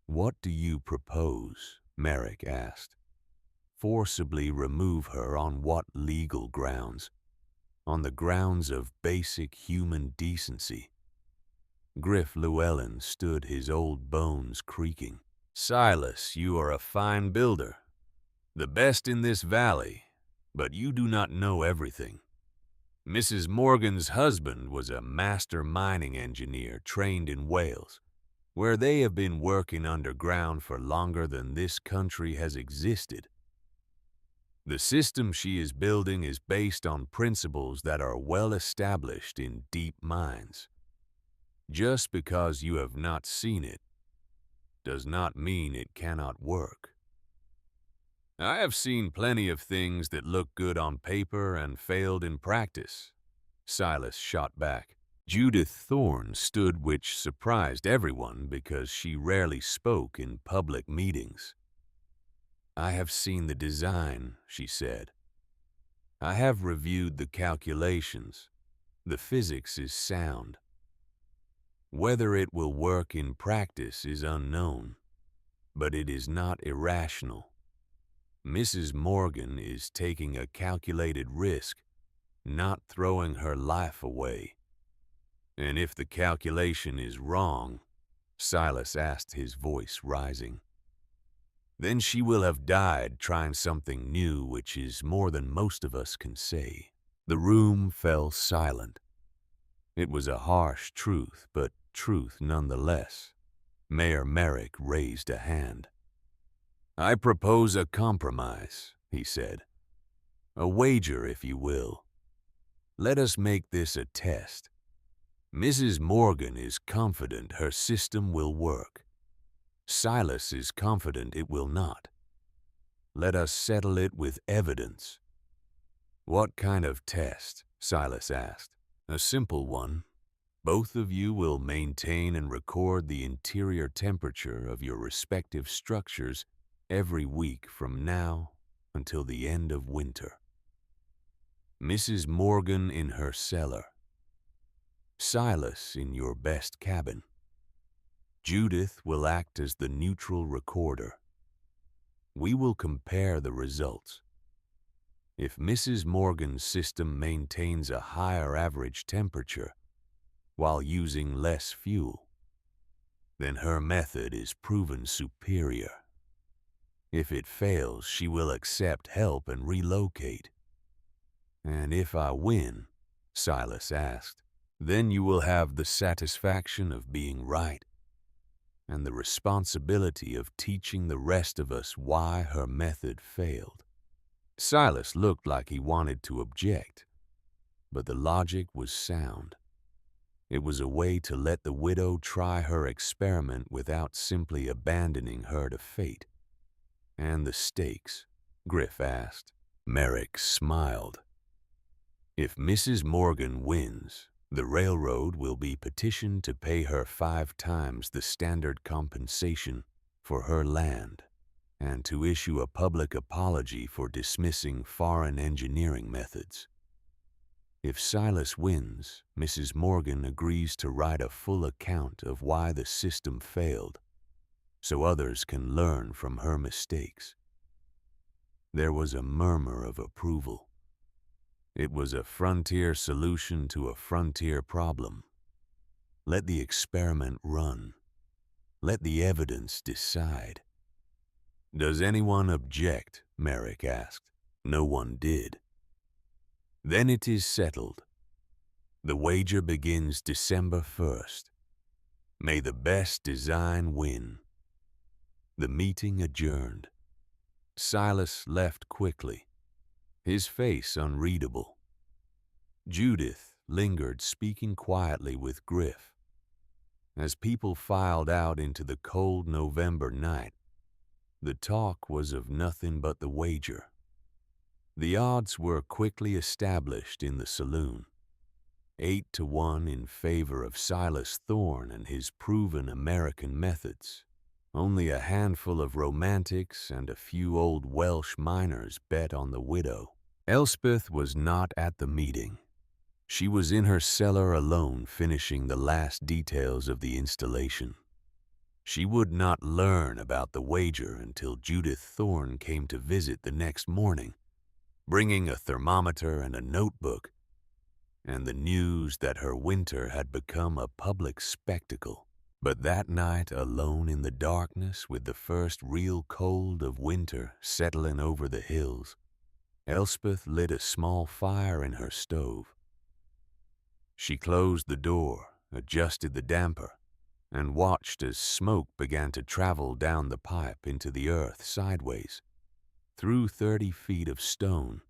What do you propose? Merrick asked. Forcibly remove her on what legal grounds? On the grounds of basic human decency. Griff Llewellyn stood, his old bones creaking. Silas, you are a fine builder, the best in this valley, but you do not know everything. Mrs. Morgan's husband was a master mining engineer trained in Wales, where they have been working underground for longer than this country has existed. The system she is building is based on principles that are well established in deep mines. Just because you have not seen it does not mean it cannot work. I have seen plenty of things that look good on paper and failed in practice, Silas shot back. Judith Thorne stood, which surprised everyone because she rarely spoke in public meetings. "I have seen the design," she said. "I have reviewed the calculations. The physics is sound. Whether it will work in practice is unknown, but it is not irrational. Mrs. Morgan is taking a calculated risk, not throwing her life away. And if the calculation is wrong," Silas asked, his voice rising, "then she will have died trying something new, which is more than most of us can say." The room fell silent. It was a harsh truth, but truth nonetheless. Mayor Merrick raised a hand. "I propose a compromise," he said. "A wager, if you will. Let us make this a test. Mrs. Morgan is confident her system will work. Silas is confident it will not. Let us settle it with evidence." "What kind of test?" Silas asked. "A simple one. Both of you will maintain and record the interior temperature of your respective structures every week from now until the end of winter. Mrs. Morgan in her cellar. Silas in your best cabin. Judith will act as the neutral recorder. We will compare the results. If Mrs. Morgan's system maintains a higher average temperature while using less fuel, then her method is proven superior. If it fails, she will accept help and relocate. And if I win," Silas asked, "then you will have the satisfaction of being right and the responsibility of teaching the rest of us why her method failed." Silas looked like he wanted to object, but the logic was sound. It was a way to let the widow try her experiment without simply abandoning her to fate. "And the stakes?" Griff asked. Merrick smiled. "If Mrs. Morgan wins, the railroad will be petitioned to pay her 5 times the standard compensation for her land and to issue a public apology for dismissing foreign engineering methods. If Silas wins, Mrs. Morgan agrees to write a full account of why the system failed, so others can learn from her mistakes." There was a murmur of approval. It was a frontier solution to a frontier problem. Let the experiment run. Let the evidence decide. "Does anyone object?" Merrick asked. No one did. "Then it is settled. The wager begins December 1st. May the best design win." The meeting adjourned. Silas left quickly, his face unreadable. Judith lingered, speaking quietly with Griff. As people filed out into the cold November night, the talk was of nothing but the wager. The odds were quickly established in the saloon. 8-1 in favor of Silas Thorne and his proven American methods. Only a handful of romantics and a few old Welsh miners bet on the widow. Elspeth was not at the meeting. She was in her cellar alone, finishing the last details of the installation. She would not learn about the wager until Judith Thorne came to visit the next morning, bringing a thermometer and a notebook, and the news that her winter had become a public spectacle. But that night, alone in the darkness with the first real cold of winter settling over the hills, Elspeth lit a small fire in her stove. She closed the door, adjusted the damper, and watched as smoke began to travel down the pipe into the earth sideways, through 30 feet of stone,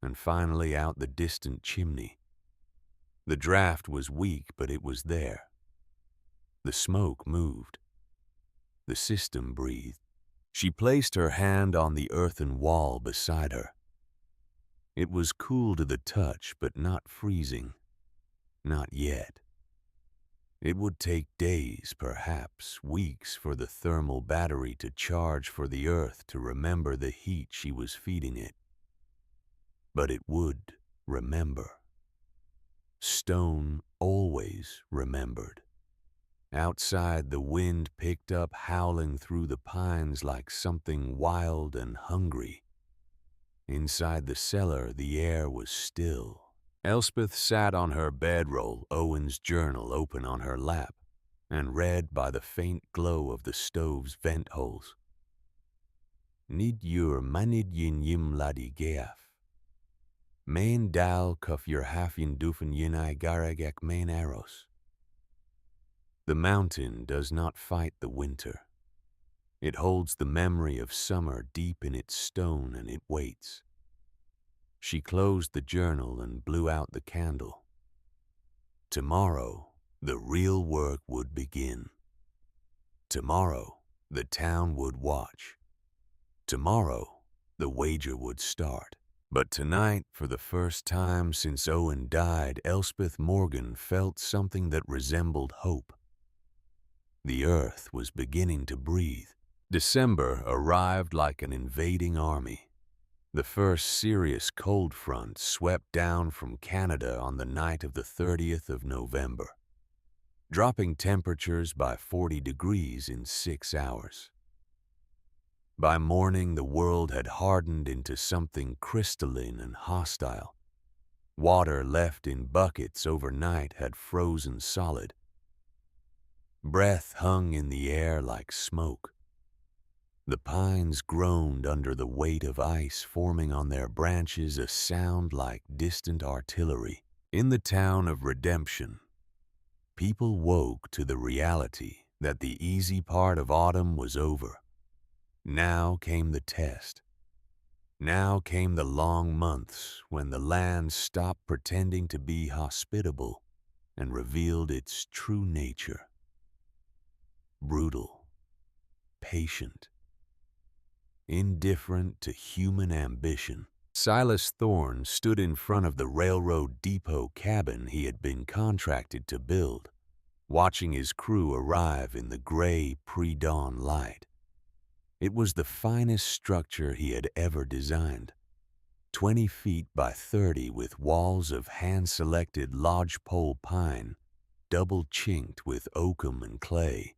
and finally out the distant chimney. The draft was weak, but it was there. The smoke moved. The system breathed. She placed her hand on the earthen wall beside her. It was cool to the touch, but not freezing. Not yet. It would take days, perhaps weeks, for the thermal battery to charge, for the earth to remember the heat she was feeding it. But it would remember. Stone always remembered. Outside, the wind picked up, howling through the pines like something wild and hungry. Inside the cellar, the air was still. Elspeth sat on her bedroll, Owen's journal open on her lap, and read by the faint glow of the stove's vent holes. Nid yw'r manid yin yim ladi geaf. Main dal cuff your half yin dufen yin I garag ek main arrows. The mountain does not fight the winter. It holds the memory of summer deep in its stone, and it waits. She closed the journal and blew out the candle. Tomorrow, the real work would begin. Tomorrow, the town would watch. Tomorrow, the wager would start. But tonight, for the first time since Owen died, Elspeth Morgan felt something that resembled hope. The earth was beginning to breathe. December arrived like an invading army. The first serious cold front swept down from Canada on the night of the 30th of November, dropping temperatures by 40 degrees in 6 hours. By morning, the world had hardened into something crystalline and hostile. Water left in buckets overnight had frozen solid. Breath hung in the air like smoke. The pines groaned under the weight of ice, forming on their branches a sound like distant artillery. In the town of Redemption, people woke to the reality that the easy part of autumn was over. Now came the test. Now came the long months when the land stopped pretending to be hospitable and revealed its true nature. Brutal, patient, indifferent to human ambition. Silas Thorne stood in front of the railroad depot cabin he had been contracted to build, watching his crew arrive in the gray pre-dawn light. It was the finest structure he had ever designed, 20 feet by 30, with walls of hand-selected lodgepole pine, double-chinked with oakum and clay.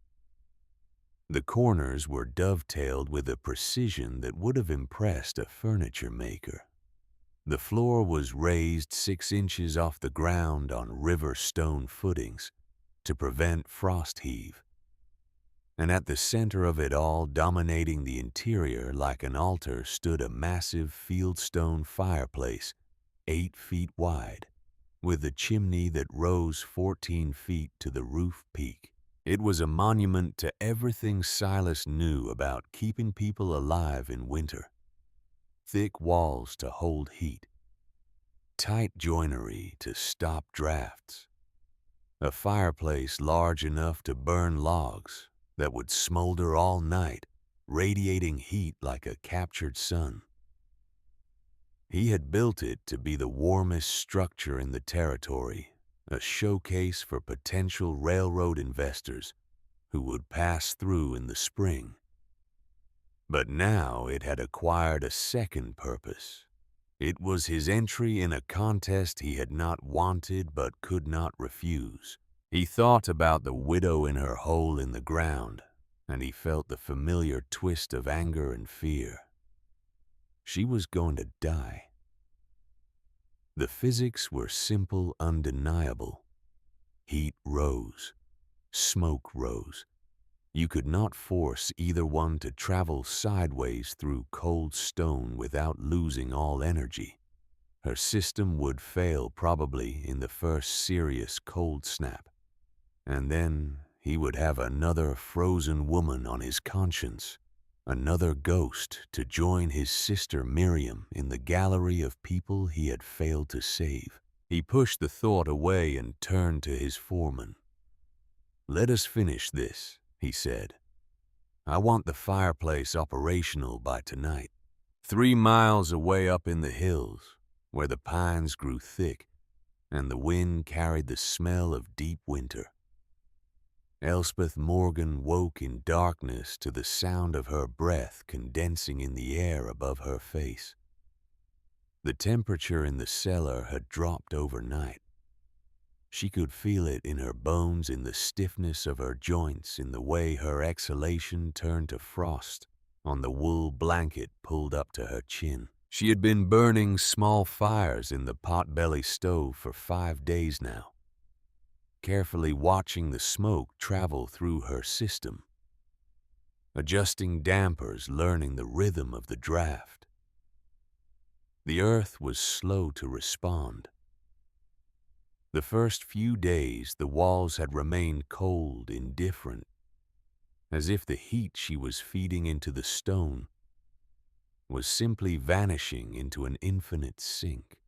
The corners were dovetailed with a precision that would have impressed a furniture maker. The floor was raised 6 inches off the ground on river stone footings to prevent frost heave. And at the center of it all, dominating the interior like an altar, stood a massive fieldstone fireplace, 8 feet wide, with a chimney that rose 14 feet to the roof peak. It was a monument to everything Silas knew about keeping people alive in winter. Thick walls to hold heat, tight joinery to stop drafts, a fireplace large enough to burn logs that would smolder all night, radiating heat like a captured sun. He had built it to be the warmest structure in the territory, a showcase for potential railroad investors who would pass through in the spring. But now it had acquired a second purpose. It was his entry in a contest he had not wanted but could not refuse. He thought about the widow in her hole in the ground, and he felt the familiar twist of anger and fear. She was going to die. The physics were simple, undeniable. Heat rose. Smoke rose. You could not force either one to travel sideways through cold stone without losing all energy. Her system would fail probably in the first serious cold snap. And then he would have another frozen woman on his conscience. Another ghost to join his sister Miriam in the gallery of people he had failed to save. He pushed the thought away and turned to his foreman. "Let us finish this," he said. "I want the fireplace operational by tonight." 3 miles away up in the hills, where the pines grew thick and the wind carried the smell of deep winter, Elspeth Morgan woke in darkness to the sound of her breath condensing in the air above her face. The temperature in the cellar had dropped overnight. She could feel it in her bones, in the stiffness of her joints, in the way her exhalation turned to frost on the wool blanket pulled up to her chin. She had been burning small fires in the potbelly stove for 5 days now, carefully watching the smoke travel through her system, adjusting dampers, learning the rhythm of the draft. The earth was slow to respond. The first few days, the walls had remained cold, indifferent, as if the heat she was feeding into the stone was simply vanishing into an infinite sink.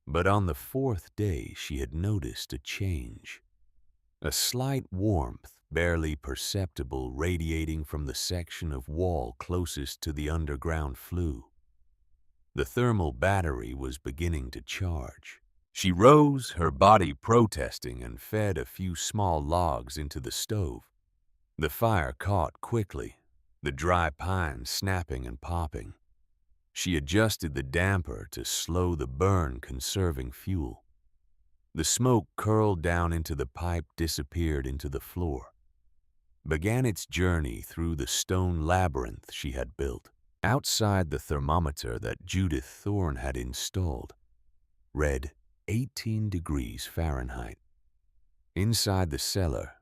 But on the 4th day, she had noticed a change. A slight warmth, barely perceptible, radiating from the section of wall closest to the underground flue. The thermal battery was beginning to charge. She rose, her body protesting, and fed a few small logs into the stove. The fire caught quickly, the dry pine snapping and popping. She adjusted the damper to slow the burn, conserving fuel. The smoke curled down into the pipe, disappeared into the floor, began its journey through the stone labyrinth she had built. Outside, the thermometer that Judith Thorne had installed read 18 degrees Fahrenheit. Inside the cellar,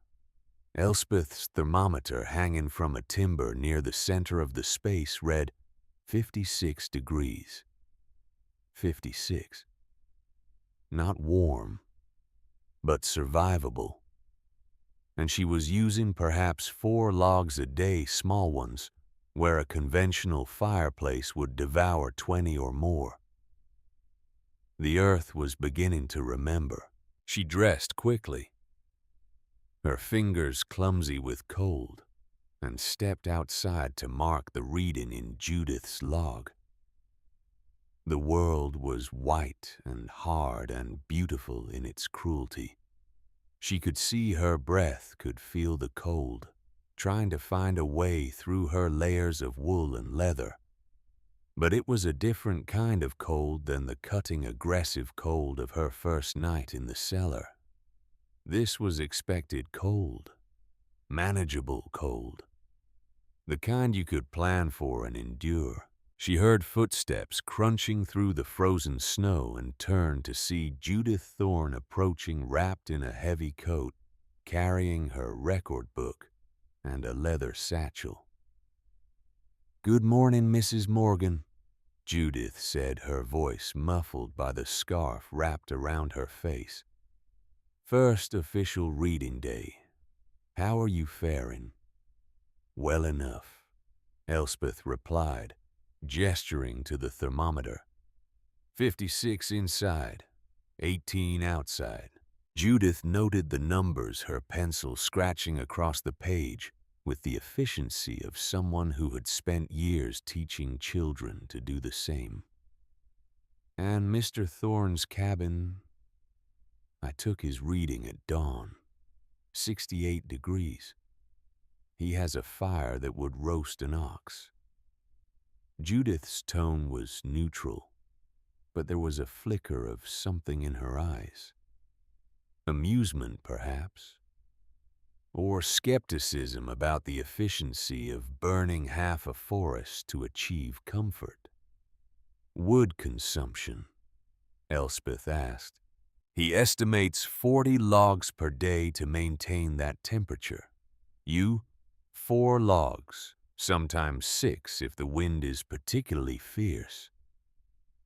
Elspeth's thermometer, hanging from a timber near the center of the space, read 56 degrees. 56. Not warm, but survivable. And she was using perhaps 4 logs a day, small ones, where a conventional fireplace would devour 20 or more. The earth was beginning to remember. She dressed quickly, her fingers clumsy with cold, and stepped outside to mark the reading in Judith's log. The world was white and hard and beautiful in its cruelty. She could see her breath, could feel the cold, trying to find a way through her layers of wool and leather. But it was a different kind of cold than the cutting, aggressive cold of her first night in the cellar. This was expected cold, manageable cold, the kind you could plan for and endure. She heard footsteps crunching through the frozen snow and turned to see Judith Thorne approaching, wrapped in a heavy coat, carrying her record book and a leather satchel. "Good morning, Mrs. Morgan," Judith said, her voice muffled by the scarf wrapped around her face. "First official reading day. How are you faring?" "Well enough," Elspeth replied, gesturing to the thermometer. 56 inside, 18 outside. Judith noted the numbers, her pencil scratching across the page with the efficiency of someone who had spent years teaching children to do the same. "And Mr. Thorne's cabin, I took his reading at dawn. 68 degrees. He has a fire that would roast an ox." Judith's tone was neutral, but there was a flicker of something in her eyes. Amusement, perhaps, or skepticism about the efficiency of burning half a forest to achieve comfort. "Wood consumption?" Elspeth asked. "He estimates 40 logs per day to maintain that temperature. You, 4 logs, sometimes 6 if the wind is particularly fierce."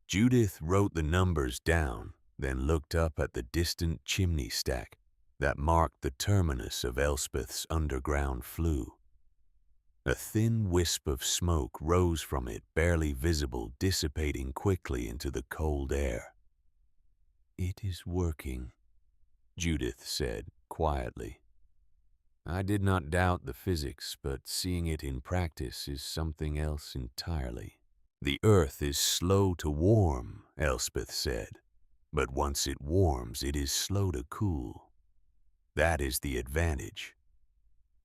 Judith wrote the numbers down, then looked up at the distant chimney stack that marked the terminus of Elspeth's underground flue. A thin wisp of smoke rose from it, barely visible, dissipating quickly into the cold air. "It is working," Judith said quietly. "I did not doubt the physics, but seeing it in practice is something else entirely." "The earth is slow to warm," Elspeth said, "but once it warms, it is slow to cool. That is the advantage.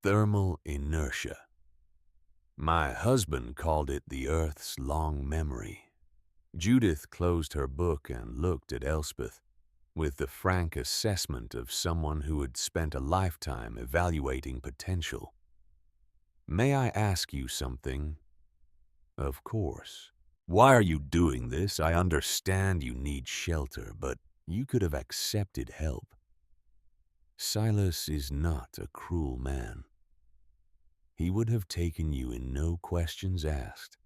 Thermal inertia. My husband called it the Earth's long memory. Judith closed her book and looked at Elspeth with the frank assessment of someone who had spent a lifetime evaluating potential. May I ask you something? Of course. Why are you doing this? I understand you need shelter, but you could have accepted help. Silas is not a cruel man. He would have taken you in no questions asked.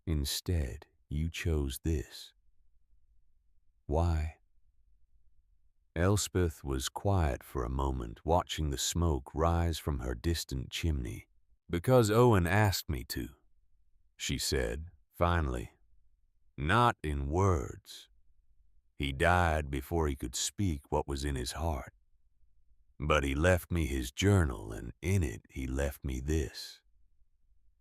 Instead, you chose this. Why? Elspeth was quiet for a moment, watching the smoke rise from her distant chimney. Because Owen asked me to, she said, finally. Not in words. He died before he could speak what was in his heart. But he left me his journal, and in it he left me this.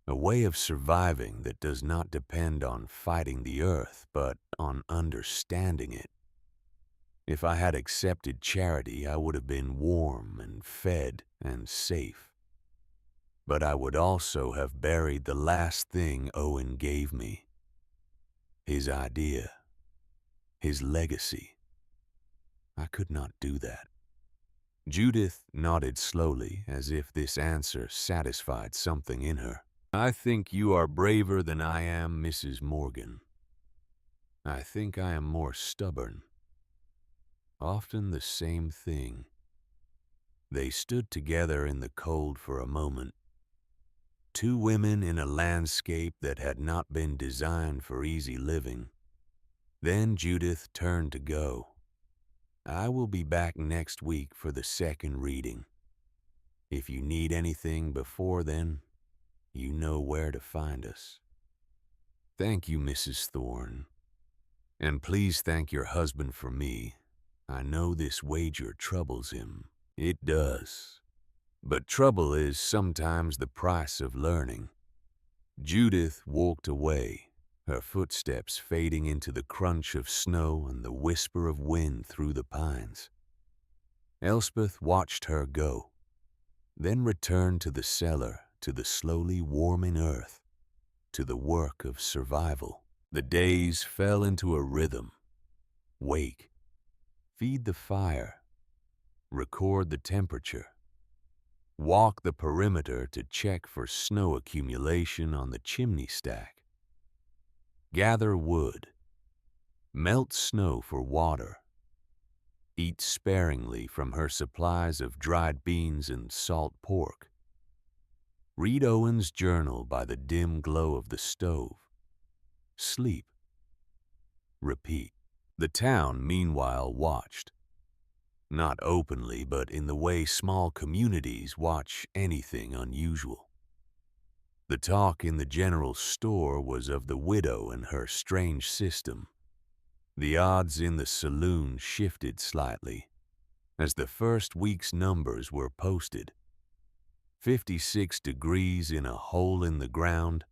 A way of surviving that does not depend on fighting the earth, but on understanding it. If I had accepted charity, I would have been warm and fed and safe. But I would also have buried the last thing Owen gave me. His idea. His legacy. I could not do that. Judith nodded slowly, as if this answer satisfied something in her. I think you are braver than I am, Mrs. Morgan. I think I am more stubborn. Often the same thing. They stood together in the cold for a moment. Two women in a landscape that had not been designed for easy living. Then Judith turned to go. I will be back next week for the second reading. If you need anything before then, you know where to find us. Thank you, Mrs. Thorne. And please thank your husband for me. I know this wager troubles him. It does. But trouble is sometimes the price of learning. Judith walked away, her footsteps fading into the crunch of snow and the whisper of wind through the pines. Elspeth watched her go, then returned to the cellar, to the slowly warming earth, to the work of survival. The days fell into a rhythm. Wake. Feed the fire. Record the temperature. Walk the perimeter to check for snow accumulation on the chimney stack. Gather wood. Melt snow for water. Eat sparingly from her supplies of dried beans and salt pork. Read Owen's journal by the dim glow of the stove. Sleep. Repeat. The town, meanwhile, watched. Not openly, but in the way small communities watch anything unusual. The talk in the general store was of the widow and her strange system. The odds in the saloon shifted slightly as the first week's numbers were posted. 56 degrees in a hole in the ground,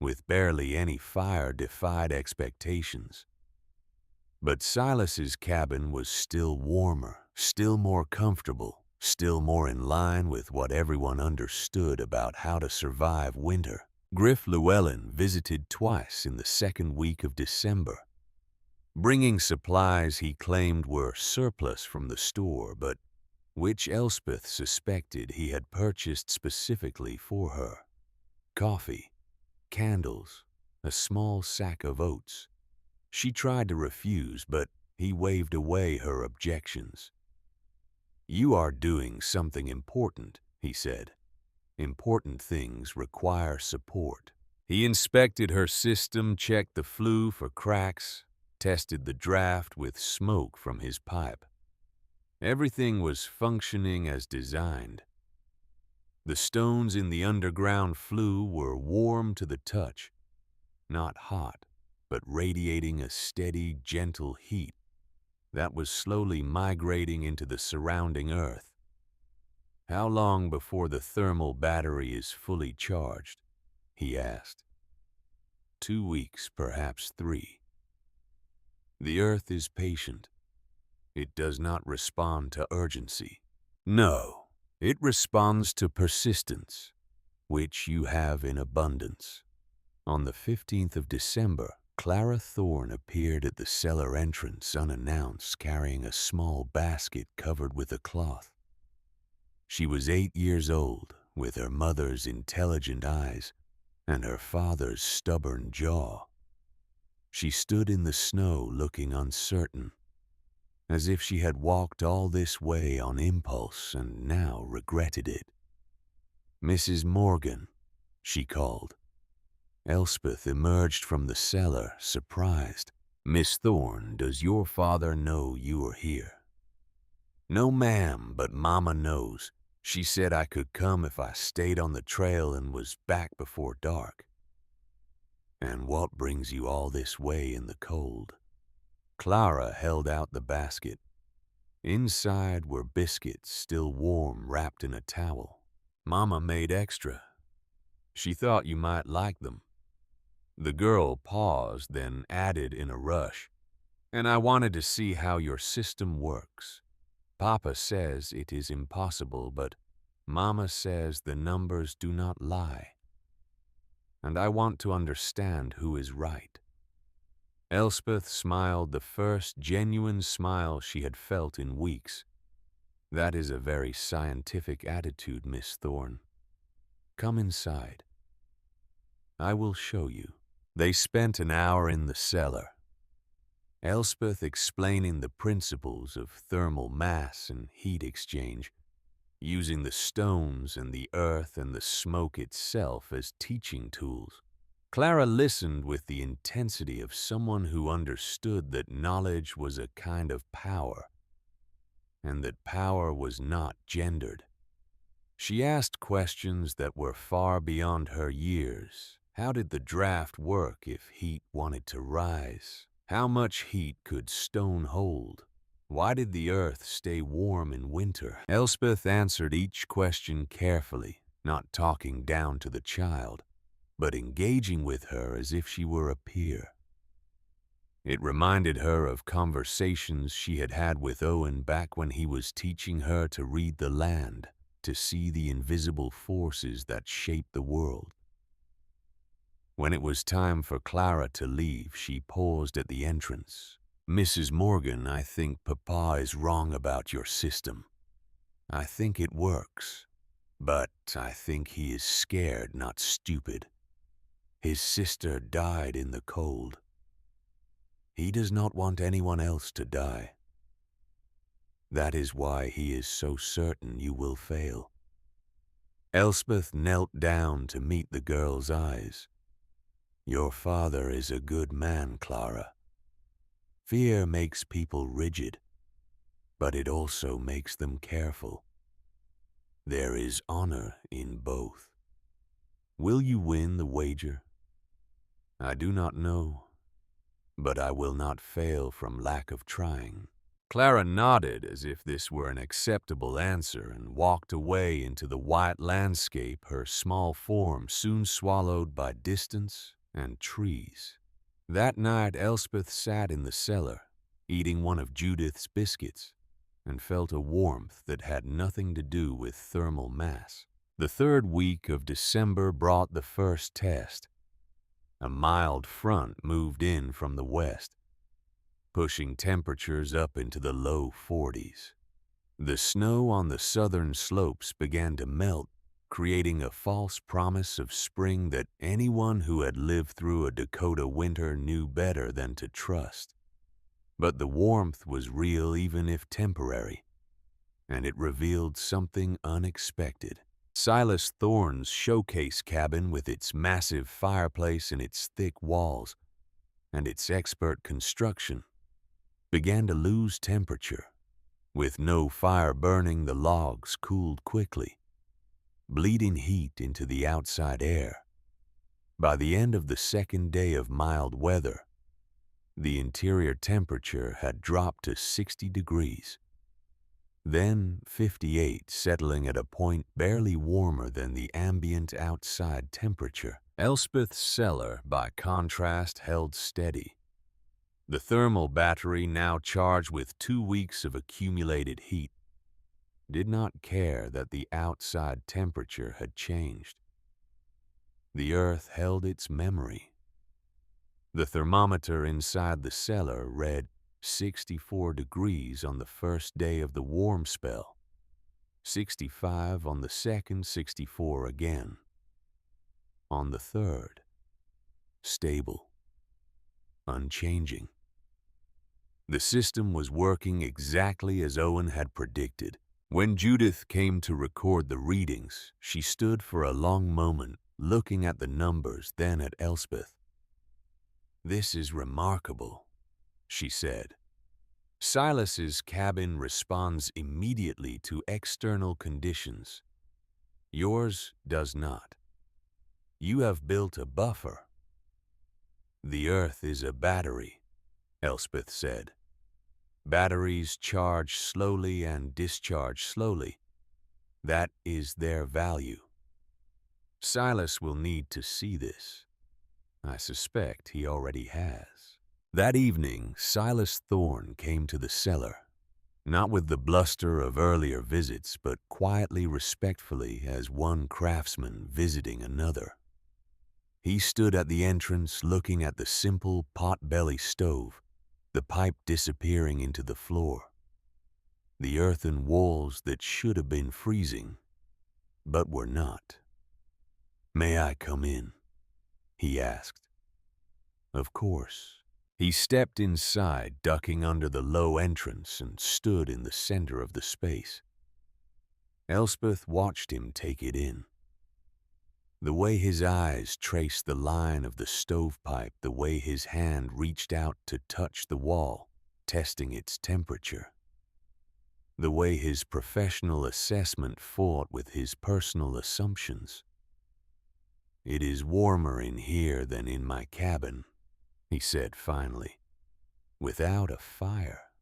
with barely any fire, defied expectations. But Silas's cabin was still warmer, still more comfortable, still more in line with what everyone understood about how to survive winter. Griff Llewellyn visited twice in the second week of December, bringing supplies he claimed were surplus from the store, but which Elspeth suspected he had purchased specifically for her. Coffee, candles, a small sack of oats. She tried to refuse, but he waved away her objections. You are doing something important, he said. Important things require support. He inspected her system, checked the flue for cracks, tested the draft with smoke from his pipe. Everything was functioning as designed. The stones in the underground flue were warm to the touch, not hot, but radiating a steady, gentle heat that was slowly migrating into the surrounding earth. How long before the thermal battery is fully charged? He asked. 2 weeks, perhaps 3. The earth is patient. It does not respond to urgency. No, it responds to persistence, which you have in abundance. On the 15th of December, Clara Thorne appeared at the cellar entrance unannounced, carrying a small basket covered with a cloth. She was 8 years old, with her mother's intelligent eyes and her father's stubborn jaw. She stood in the snow looking uncertain, as if she had walked all this way on impulse and now regretted it. "Mrs. Morgan," she called. Elspeth emerged from the cellar, surprised. "Miss Thorne, does your father know you are here?" "No, ma'am, but Mama knows. She said I could come if I stayed on the trail and was back before dark." "And what brings you all this way in the cold?" Clara held out the basket. Inside were biscuits, still warm, wrapped in a towel. "Mama made extra. She thought you might like them." The girl paused, then added in a rush, "And I wanted to see how your system works. Papa says it is impossible, but Mama says the numbers do not lie. And I want to understand who is right." Elspeth smiled, the first genuine smile she had felt in weeks. "That is a very scientific attitude, Miss Thorne. Come inside. I will show you." They spent an hour in the cellar, Elspeth explaining the principles of thermal mass and heat exchange, using the stones and the earth and the smoke itself as teaching tools. Clara listened with the intensity of someone who understood that knowledge was a kind of power, and that power was not gendered. She asked questions that were far beyond her years. How did the draft work if heat wanted to rise? How much heat could stone hold? Why did the earth stay warm in winter? Elspeth answered each question carefully, not talking down to the child, but engaging with her as if she were a peer. It reminded her of conversations she had had with Owen back when he was teaching her to read the land, to see the invisible forces that shape the world. When it was time for Clara to leave, she paused at the entrance. "Mrs. Morgan, I think Papa is wrong about your system. I think it works, but I think he is scared, not stupid. His sister died in the cold. He does not want anyone else to die. That is why he is so certain you will fail." Elspeth knelt down to meet the girl's eyes. "Your father is a good man, Clara. Fear makes people rigid, but it also makes them careful. There is honor in both. Will you win the wager?" "I do not know, but I will not fail from lack of trying." Clara nodded as if this were an acceptable answer and walked away into the white landscape, her small form soon swallowed by distance and trees. That night Elspeth sat in the cellar, eating one of Judith's biscuits, and felt a warmth that had nothing to do with thermal mass. The third week of December brought the first test. A mild front moved in from the west, pushing temperatures up into the low 40s. The snow on the southern slopes began to melt, creating a false promise of spring that anyone who had lived through a Dakota winter knew better than to trust. But the warmth was real even if temporary, and it revealed something unexpected. Silas Thorne's showcase cabin, with its massive fireplace and its thick walls, and its expert construction, began to lose temperature. With no fire burning, the logs cooled quickly, bleeding heat into the outside air. By the end of the second day of mild weather, the interior temperature had dropped to 60 degrees. Then 58, settling at a point barely warmer than the ambient outside temperature. Elspeth's cellar, by contrast, held steady. The thermal battery, now charged with 2 weeks of accumulated heat, did not care that the outside temperature had changed. The earth held its memory. The thermometer inside the cellar read 64 degrees on the first day of the warm spell, 65 on the second, 64 again. On the third, stable, unchanging. The system was working exactly as Owen had predicted. When Judith came to record the readings, she stood for a long moment, looking at the numbers, then at Elspeth. "This is remarkable," she said. "Silas's cabin responds immediately to external conditions. Yours does not. You have built a buffer." "The Earth is a battery," Elspeth said. "Batteries charge slowly and discharge slowly. That is their value. Silas will need to see this. I suspect he already has." That evening, Silas Thorne came to the cellar, not with the bluster of earlier visits, but quietly, respectfully, as one craftsman visiting another. He stood at the entrance looking at the simple pot-belly stove, the pipe disappearing into the floor, the earthen walls that should have been freezing, but were not. "May I come in?" he asked. Of course. He stepped inside, ducking under the low entrance, and stood in the center of the space. Elspeth watched him take it in. The way his eyes traced the line of the stovepipe, the way his hand reached out to touch the wall, testing its temperature. The way his professional assessment fought with his personal assumptions. "It is warmer in here than in my cabin," he said finally. "Without a fire.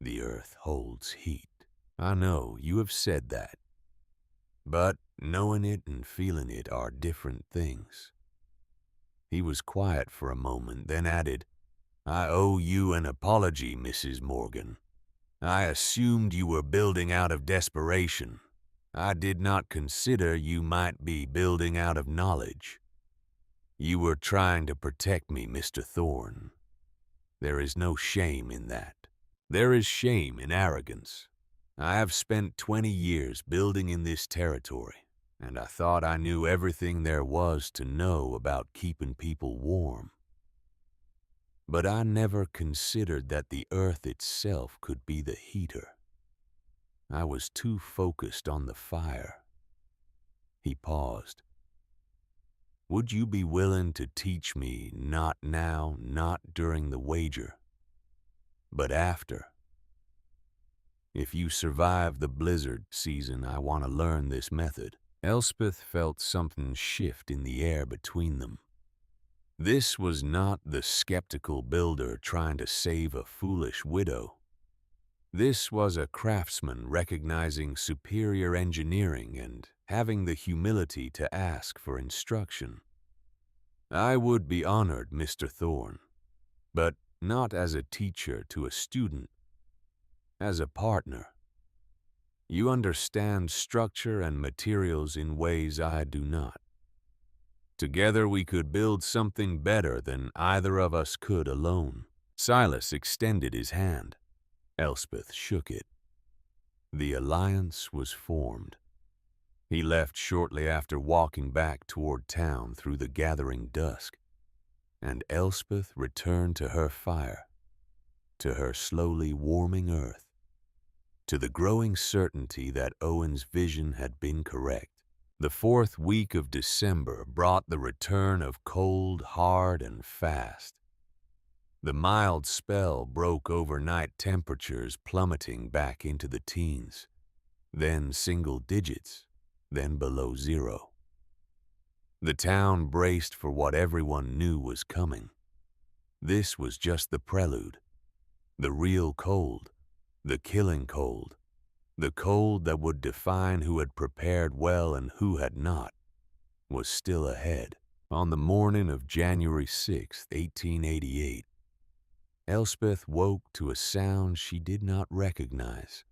The earth holds heat. I know you have said that. But knowing it and feeling it are different things." He was quiet for a moment, then added, "I owe you an apology, Mrs. Morgan. I assumed you were building out of desperation. I did not consider you might be building out of knowledge. You were trying to protect me, Mr. Thorne. There is no shame in that. There is shame in arrogance. I have spent 20 years building in this territory, and I thought I knew everything there was to know about keeping people warm. But I never considered that the earth itself could be the heater. I was too focused on the fire." He paused. "Would you be willing to teach me, not now, not during the wager, but after? If you survive the blizzard season, I want to learn this method." Elspeth felt something shift in the air between them. This was not the skeptical builder trying to save a foolish widow. This was a craftsman recognizing superior engineering and having the humility to ask for instruction. "I would be honored, Mr. Thorne, but not as a teacher to a student, as a partner. You understand structure and materials in ways I do not. Together we could build something better than either of us could alone." Silas extended his hand. Elspeth shook it. The alliance was formed. He left shortly after, walking back toward town through the gathering dusk, and Elspeth returned to her fire, to her slowly warming earth, to the growing certainty that Owen's vision had been correct. The fourth week of December brought the return of cold, hard, and fast. The mild spell broke overnight temperatures plummeting back into the teens, then single digits, then below zero. The town braced for what everyone knew was coming. This was just the prelude. The real cold, the killing cold, the cold that would define who had prepared well and who had not, was still ahead. On the morning of January 6, 1888, Elspeth woke to a sound she did not recognize.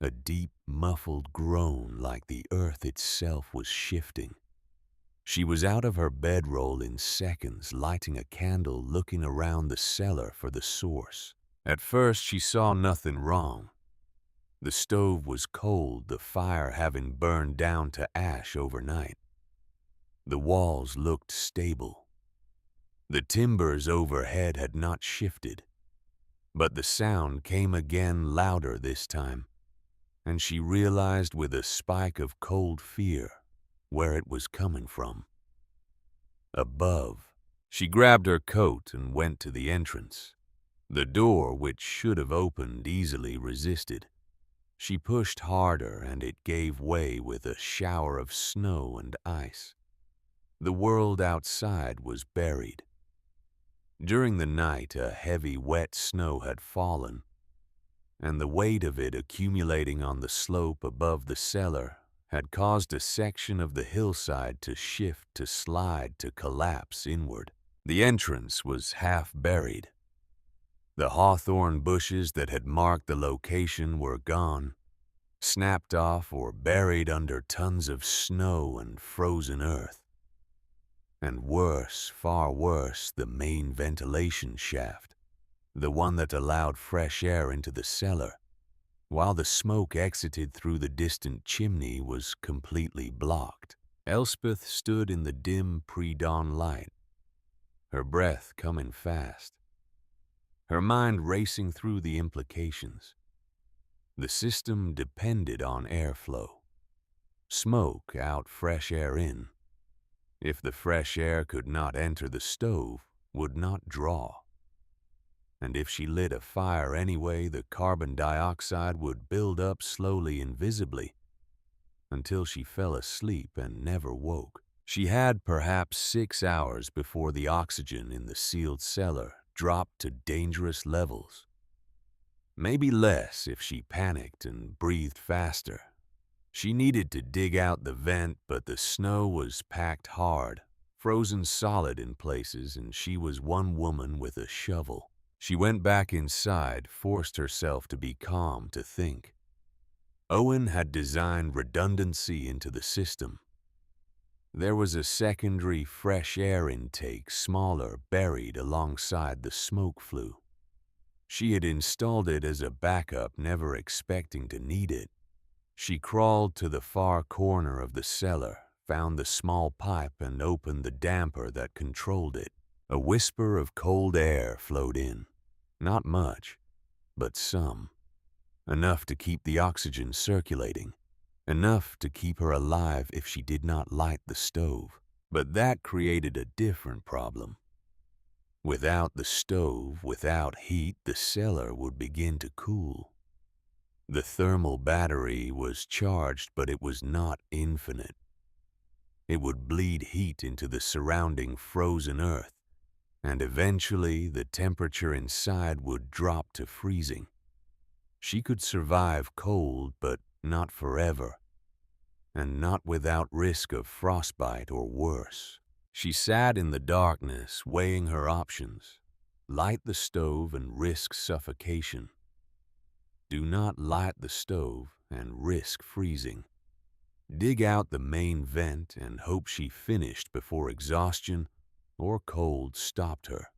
a deep, muffled groan like the earth itself was shifting. She was out of her bedroll in seconds, lighting a candle, looking around the cellar for the source. At first, she saw nothing wrong. The stove was cold, the fire having burned down to ash overnight. The walls looked stable. The timbers overhead had not shifted. But the sound came again, louder this time, and she realized with a spike of cold fear where it was coming from. Above. She grabbed her coat and went to the entrance. The door, which should have opened easily, resisted. She pushed harder and it gave way with a shower of snow and ice. The world outside was buried. During the night, a heavy, wet snow had fallen, and the weight of it accumulating on the slope above the cellar had caused a section of the hillside to shift, to slide, to collapse inward. The entrance was half buried. The hawthorn bushes that had marked the location were gone, snapped off or buried under tons of snow and frozen earth. And worse, far worse, the main ventilation shaft, the one that allowed fresh air into the cellar, while the smoke exited through the distant chimney, was completely blocked. Elspeth stood in the dim pre-dawn light, her breath coming fast, her mind racing through the implications. The system depended on airflow. Smoke out, fresh air in. If the fresh air could not enter the stove, would not draw. And if she lit a fire anyway, the carbon dioxide would build up slowly, invisibly, until she fell asleep and never woke. She had perhaps 6 hours before the oxygen in the sealed cellar dropped to dangerous levels. Maybe less if she panicked and breathed faster. She needed to dig out the vent, but the snow was packed hard, frozen solid in places, and she was one woman with a shovel. She went back inside, forced herself to be calm, to think. Owen had designed redundancy into the system. There was a secondary fresh air intake, smaller, buried alongside the smoke flue. She had installed it as a backup, never expecting to need it. She crawled to the far corner of the cellar, found the small pipe, and opened the damper that controlled it. A whisper of cold air flowed in. Not much, but some. Enough to keep the oxygen circulating. Enough to keep her alive if she did not light the stove. But that created a different problem. Without the stove, without heat, the cellar would begin to cool. The thermal battery was charged, but it was not infinite. It would bleed heat into the surrounding frozen earth, and eventually the temperature inside would drop to freezing. She could survive cold, but not forever, and not without risk of frostbite or worse. She sat in the darkness, weighing her options. Light the stove and risk suffocation. Do not light the stove and risk freezing. Dig out the main vent and hope she finished before exhaustion or cold stopped her.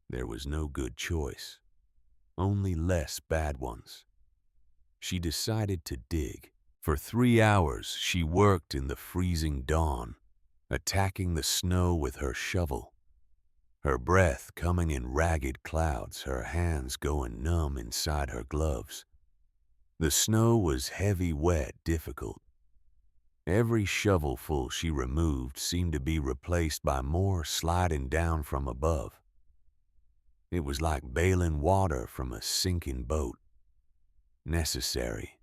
There was no good choice, only less bad ones. She decided to dig. For 3 hours she worked in the freezing dawn, attacking the snow with her shovel. Her breath coming in ragged clouds, her hands going numb inside her gloves. The snow was heavy, wet, difficult. Every shovelful she removed seemed to be replaced by more sliding down from above. It was like bailing water from a sinking boat. Necessary.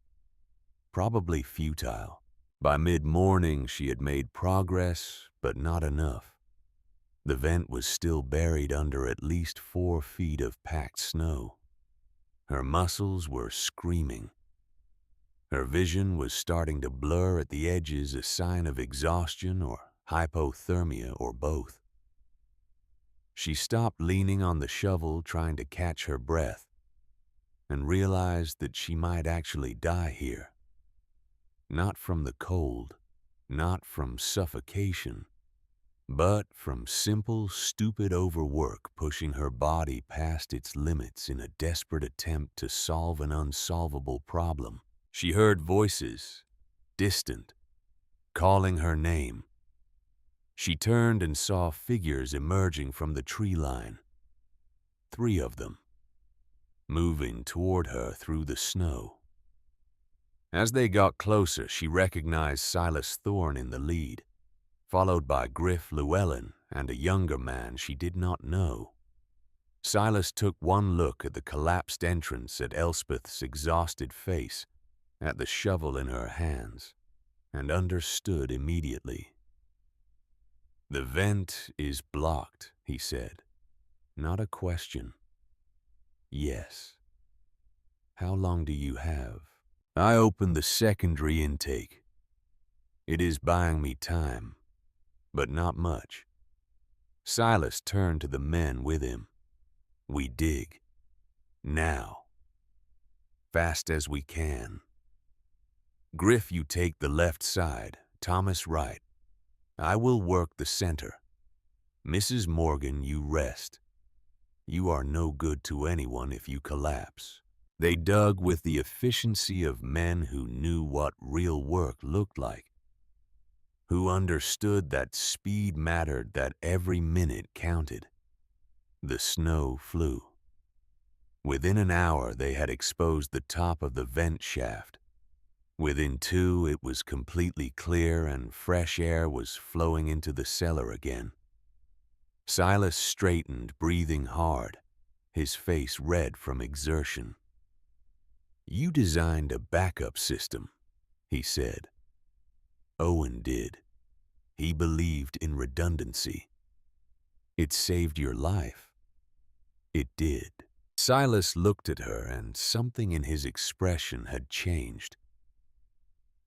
Probably futile. By mid-morning she had made progress, but not enough. The vent was still buried under at least 4 feet of packed snow. Her muscles were screaming. Her vision was starting to blur at the edges, a sign of exhaustion or hypothermia or both. She stopped leaning on the shovel, trying to catch her breath. and realized that she might actually die here. Not from the cold, not from suffocation, but from simple, stupid overwork pushing her body past its limits in a desperate attempt to solve an unsolvable problem. She heard voices, distant, calling her name. She turned and saw figures emerging from the tree line. 3 of them, moving toward her through the snow. As they got closer, she recognized Silas Thorne in the lead, followed by Griff Llewellyn and a younger man she did not know. Silas took one look at the collapsed entrance, at Elspeth's exhausted face, at the shovel in her hands, and understood immediately. "The vent is blocked," he said. "Not a question." "Yes." "How long do you have?" "I opened the secondary intake. It is buying me time, but not much." Silas turned to the men with him. "We dig. Now. Fast as we can. Griff, you take the left side, Thomas right. I will work the center. Mrs. Morgan, you rest. You are no good to anyone if you collapse." They dug with the efficiency of men who knew what real work looked like, who understood that speed mattered, that every minute counted. The snow flew. Within an hour, they had exposed the top of the vent shaft. Within 2, it was completely clear and fresh air was flowing into the cellar again. Silas straightened, breathing hard, his face red from exertion. "You designed a backup system," he said. "Owen did. He believed in redundancy. It saved your life." "It did." Silas looked at her, and something in his expression had changed.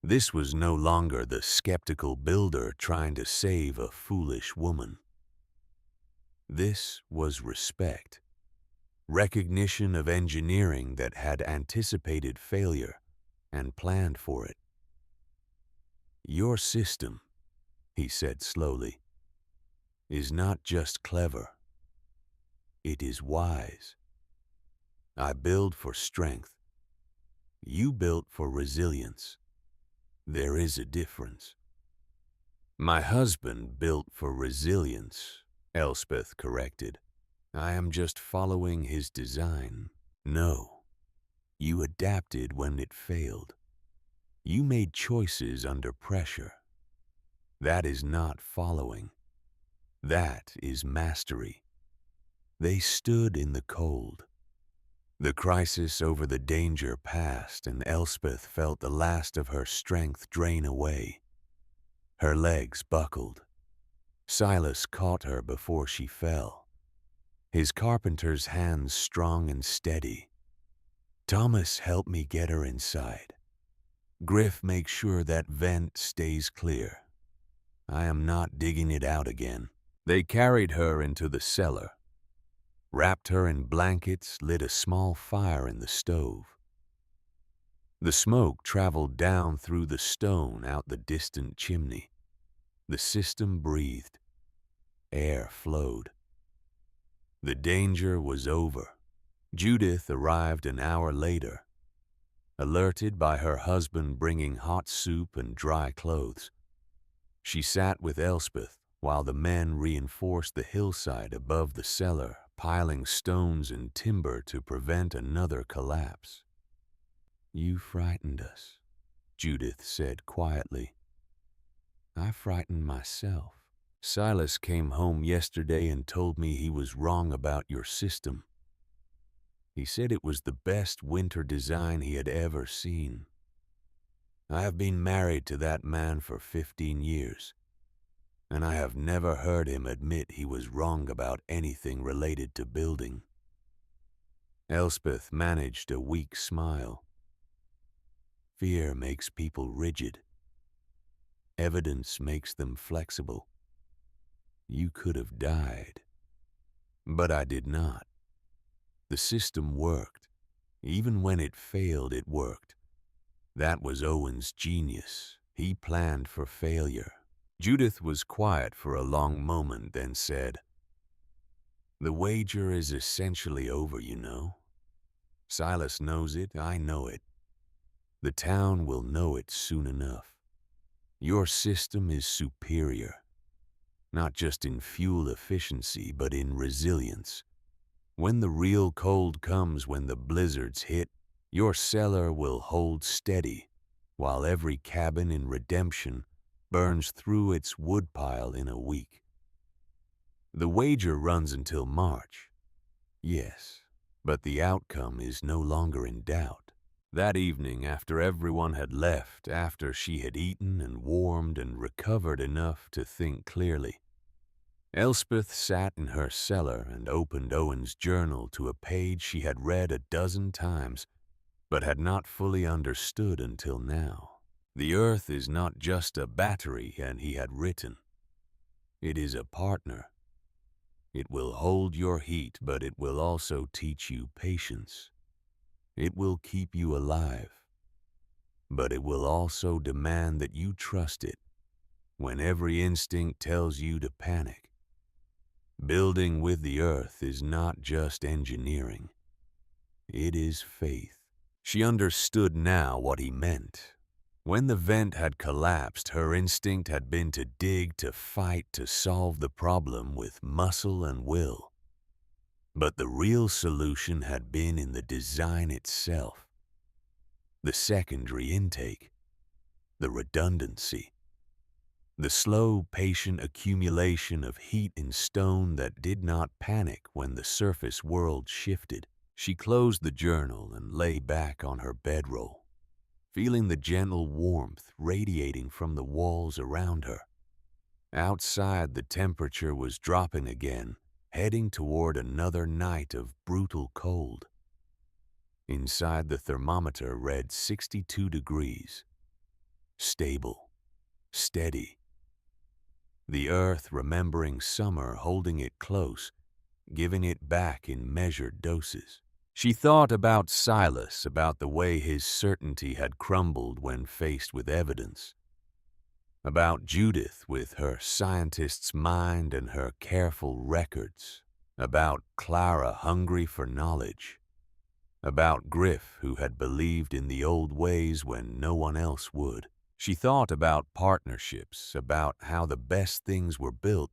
This was no longer the skeptical builder trying to save a foolish woman. This was respect. Recognition of engineering that had anticipated failure and planned for it. "Your system," he said slowly, "is not just clever. It is wise. I build for strength. You built for resilience. There is a difference." "My husband built for resilience," Elspeth corrected. "I am just following his design." "No. You adapted when it failed. You made choices under pressure. That is not following. That is mastery." They stood in the cold. The crisis over the danger passed, and Elspeth felt the last of her strength drain away. Her legs buckled. Silas caught her before she fell, his carpenter's hands strong and steady. "Thomas, help me get her inside. Griff, make sure that vent stays clear. I am not digging it out again." They carried her into the cellar, wrapped her in blankets, lit a small fire in the stove. The smoke traveled down through the stone out the distant chimney. The system breathed. Air flowed. The danger was over. Judith arrived an hour later, alerted by her husband bringing hot soup and dry clothes. She sat with Elspeth while the men reinforced the hillside above the cellar, piling stones and timber to prevent another collapse. "You frightened us," Judith said quietly. "I frightened myself. Silas came home yesterday and told me he was wrong about your system. He said it was the best winter design he had ever seen. I have been married to that man for 15 years, and I have never heard him admit he was wrong about anything related to building." Elspeth managed a weak smile. "Fear makes people rigid. Evidence makes them flexible. You could have died. But I did not. The system worked. Even when it failed, it worked. That was Owen's genius. He planned for failure. Judith was quiet for a long moment, then said, "The wager is essentially over, you know. Silas knows it, I know it. The town will know it soon enough. Your system is superior, not just in fuel efficiency, but in resilience. When the real cold comes, when the blizzards hit, your cellar will hold steady, while every cabin in Redemption burns through its woodpile in a week. The wager runs until March, yes, but the outcome is no longer in doubt." That evening, after everyone had left, after she had eaten and warmed and recovered enough to think clearly, Elspeth sat in her cellar and opened Owen's journal to a page she had read a dozen times, but had not fully understood until now. The earth is not just a battery, and he had written. It is a partner. It will hold your heat, but it will also teach you patience. It will keep you alive, but it will also demand that you trust it when every instinct tells you to panic. Building with the earth is not just engineering. It is faith. She understood now what he meant. When the vent had collapsed, her instinct had been to dig, to fight, to solve the problem with muscle and will. But the real solution had been in the design itself. The secondary intake, the redundancy, the slow, patient accumulation of heat in stone that did not panic when the surface world shifted. She closed the journal and lay back on her bedroll, feeling the gentle warmth radiating from the walls around her. Outside, the temperature was dropping again, heading toward another night of brutal cold. Inside, the thermometer read 62 degrees. Stable, steady. The earth remembering summer, holding it close, giving it back in measured doses. She thought about Silas, about the way his certainty had crumbled when faced with evidence. About Judith with her scientist's mind and her careful records. About Clara hungry for knowledge. About Griff who had believed in the old ways when no one else would. She thought about partnerships, about how the best things were built,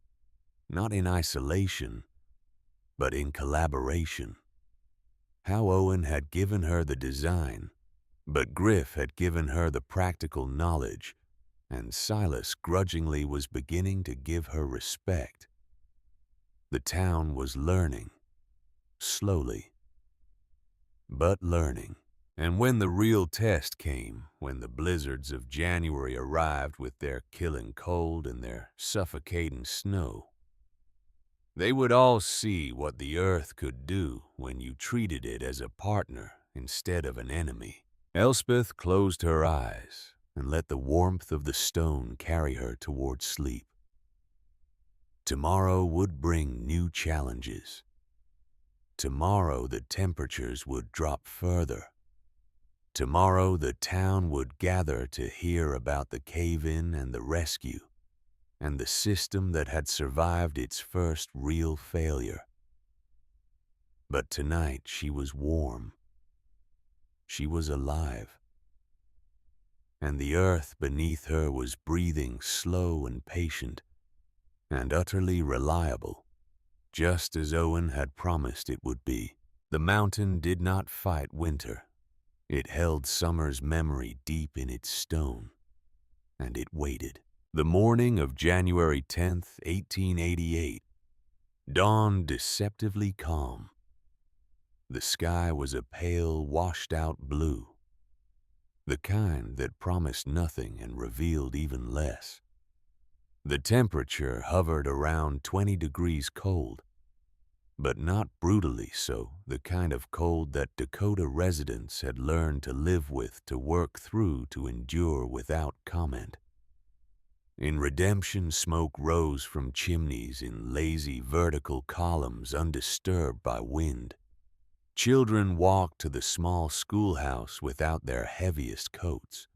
not in isolation, but in collaboration. How Owen had given her the design, but Griff had given her the practical knowledge, and Silas grudgingly was beginning to give her respect. The town was learning, slowly, but learning. And when the real test came, when the blizzards of January arrived with their killing cold and their suffocating snow, they would all see what the earth could do when you treated it as a partner instead of an enemy. Elspeth closed her eyes and let the warmth of the stone carry her toward sleep. Tomorrow would bring new challenges. Tomorrow the temperatures would drop further. Tomorrow the town would gather to hear about the cave-in and the rescue, and the system that had survived its first real failure. But tonight she was warm. She was alive. And the earth beneath her was breathing slow and patient, and utterly reliable, just as Owen had promised it would be. The mountain did not fight winter. It held summer's memory deep in its stone, and it waited. The morning of January 10th, 1888, dawned deceptively calm. The sky was a pale, washed-out blue, the kind that promised nothing and revealed even less. The temperature hovered around 20 degrees cold, but not brutally so, the kind of cold that Dakota residents had learned to live with, to work through, to endure without comment. In Redemption, smoke rose from chimneys in lazy vertical columns undisturbed by wind. Children walked to the small schoolhouse without their heaviest coats.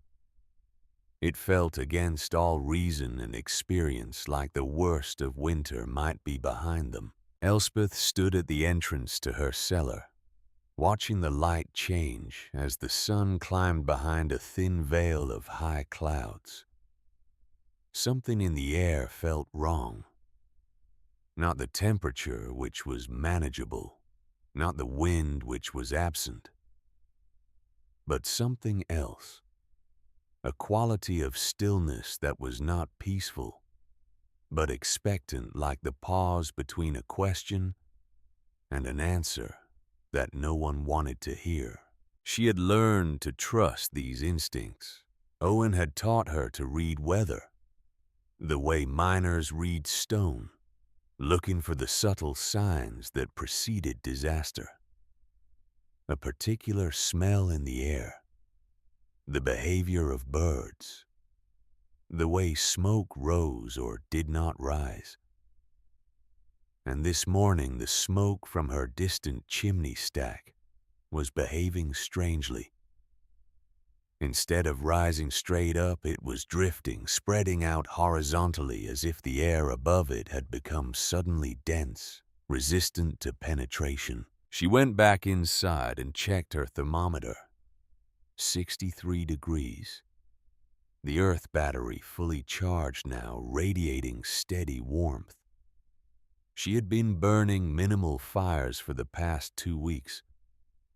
It felt against all reason and experience like the worst of winter might be behind them. Elspeth stood at the entrance to her cellar, watching the light change as the sun climbed behind a thin veil of high clouds. Something in the air felt wrong. Not the temperature, which was manageable, not the wind, which was absent, but something else. A quality of stillness that was not peaceful, but expectant, like the pause between a question and an answer that no one wanted to hear. She had learned to trust these instincts. Owen had taught her to read weather, the way miners read stone, looking for the subtle signs that preceded disaster. A particular smell in the air, the behavior of birds, the way smoke rose or did not rise. And this morning the smoke from her distant chimney stack was behaving strangely. Instead of rising straight up, it was drifting, spreading out horizontally as if the air above it had become suddenly dense, resistant to penetration. She went back inside and checked her thermometer. 63 degrees. The earth battery fully charged now, radiating steady warmth. She had been burning minimal fires for the past 2 weeks,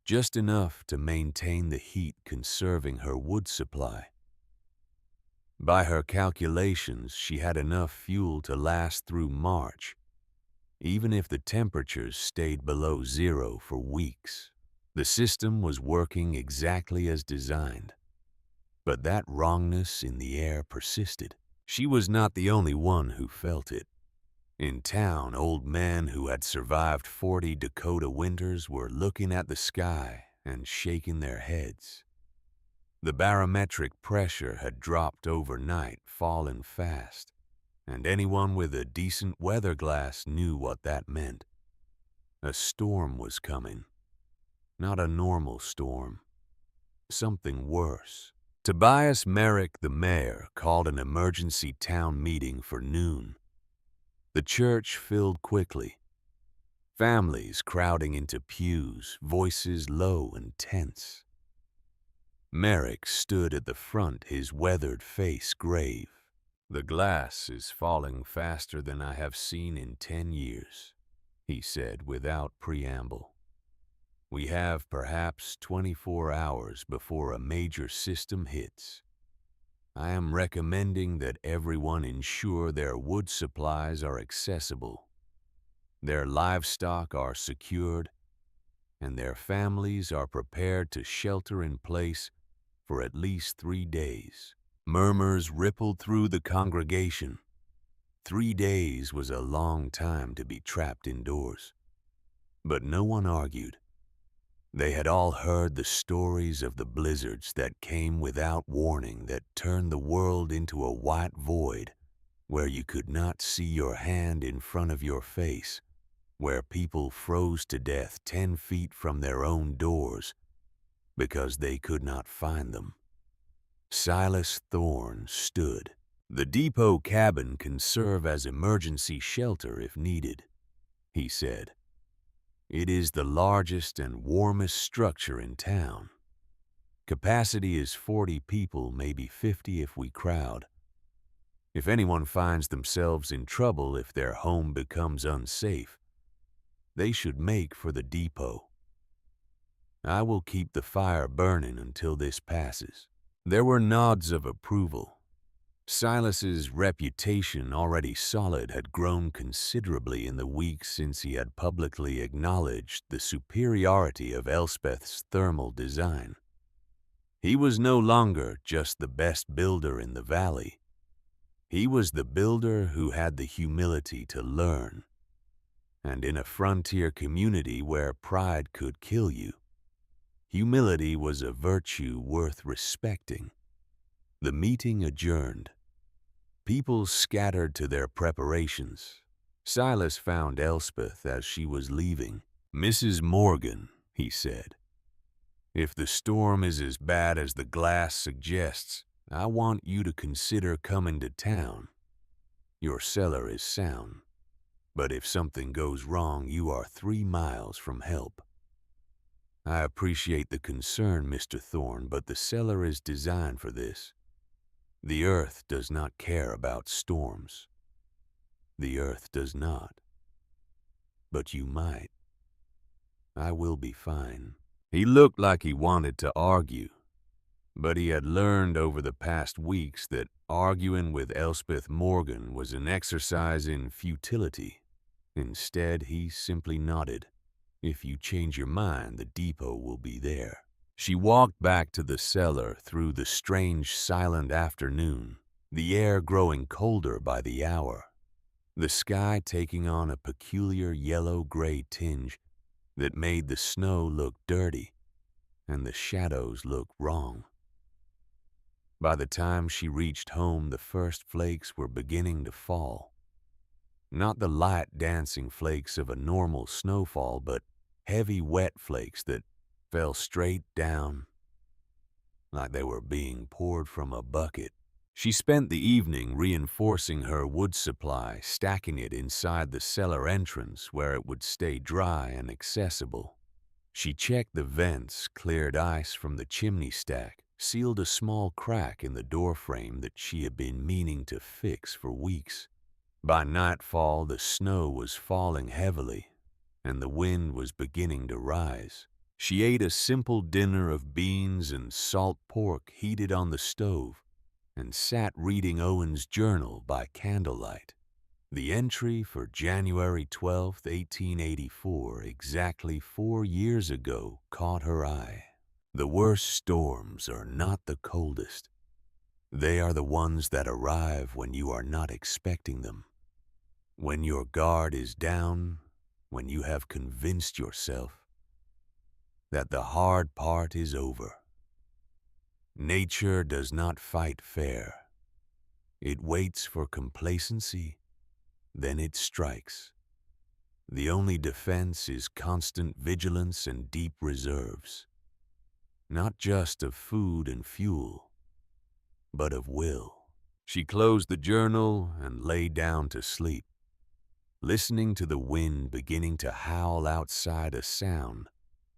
just enough to maintain the heat conserving her wood supply. By her calculations, she had enough fuel to last through March, even if the temperatures stayed below zero for weeks. The system was working exactly as designed, but that wrongness in the air persisted. She was not the only one who felt it. In town, old men who had survived 40 Dakota winters were looking at the sky and shaking their heads. The barometric pressure had dropped overnight, fallen fast, and anyone with a decent weather glass knew what that meant. A storm was coming. Not a normal storm. Something worse. Tobias Merrick, the mayor, called an emergency town meeting for noon. The church filled quickly. Families crowding into pews, voices low and tense. Merrick stood at the front, his weathered face grave. "The glass is falling faster than I have seen in 10 years, he said without preamble. We have perhaps 24 hours before a major system hits. I am recommending that everyone ensure their wood supplies are accessible, their livestock are secured, and their families are prepared to shelter in place for at least 3 days. Murmurs rippled through the congregation. 3 days was a long time to be trapped indoors. But no one argued. They had all heard the stories of the blizzards that came without warning, that turned the world into a white void, where you could not see your hand in front of your face, where people froze to death 10 feet from their own doors because they could not find them. Silas Thorne stood. "The depot cabin can serve as emergency shelter if needed," he said. "It is the largest and warmest structure in town. Capacity is 40 people, maybe 50 if we crowd. If anyone finds themselves in trouble, if their home becomes unsafe, they should make for the depot. I will keep the fire burning until this passes." There were nods of approval. Silas's reputation, already solid, had grown considerably in the weeks since he had publicly acknowledged the superiority of Elspeth's thermal design. He was no longer just the best builder in the valley. He was the builder who had the humility to learn. And in a frontier community where pride could kill you, humility was a virtue worth respecting. The meeting adjourned. People scattered to their preparations. Silas found Elspeth as she was leaving. "Mrs. Morgan," he said. "If the storm is as bad as the glass suggests, I want you to consider coming to town. Your cellar is sound, but if something goes wrong, you are 3 miles from help. I appreciate the concern, Mr. Thorne, but the cellar is designed for this. The earth does not care about storms. The earth does not. But you might. I will be fine." He looked like he wanted to argue, but he had learned over the past weeks that arguing with Elspeth Morgan was an exercise in futility. Instead, he simply nodded. "If you change your mind, the depot will be there." She walked back to the cellar through the strange, silent afternoon, the air growing colder by the hour, the sky taking on a peculiar yellow-gray tinge that made the snow look dirty and the shadows look wrong. By the time she reached home, the first flakes were beginning to fall. Not the light dancing flakes of a normal snowfall, but heavy wet flakes that fell straight down like they were being poured from a bucket. She spent the evening reinforcing her wood supply, stacking it inside the cellar entrance where it would stay dry and accessible. She checked the vents, cleared ice from the chimney stack, sealed a small crack in the doorframe that she had been meaning to fix for weeks. By nightfall, the snow was falling heavily, and the wind was beginning to rise. She ate a simple dinner of beans and salt pork heated on the stove, and sat reading Owen's journal by candlelight. The entry for January 12th, 1884, exactly 4 years ago, caught her eye. The worst storms are not the coldest. They are the ones that arrive when you are not expecting them. When your guard is down, when you have convinced yourself that the hard part is over. Nature does not fight fair. It waits for complacency, then it strikes. The only defense is constant vigilance and deep reserves, not just of food and fuel, but of will. She closed the journal and lay down to sleep, listening to the wind beginning to howl outside, a sound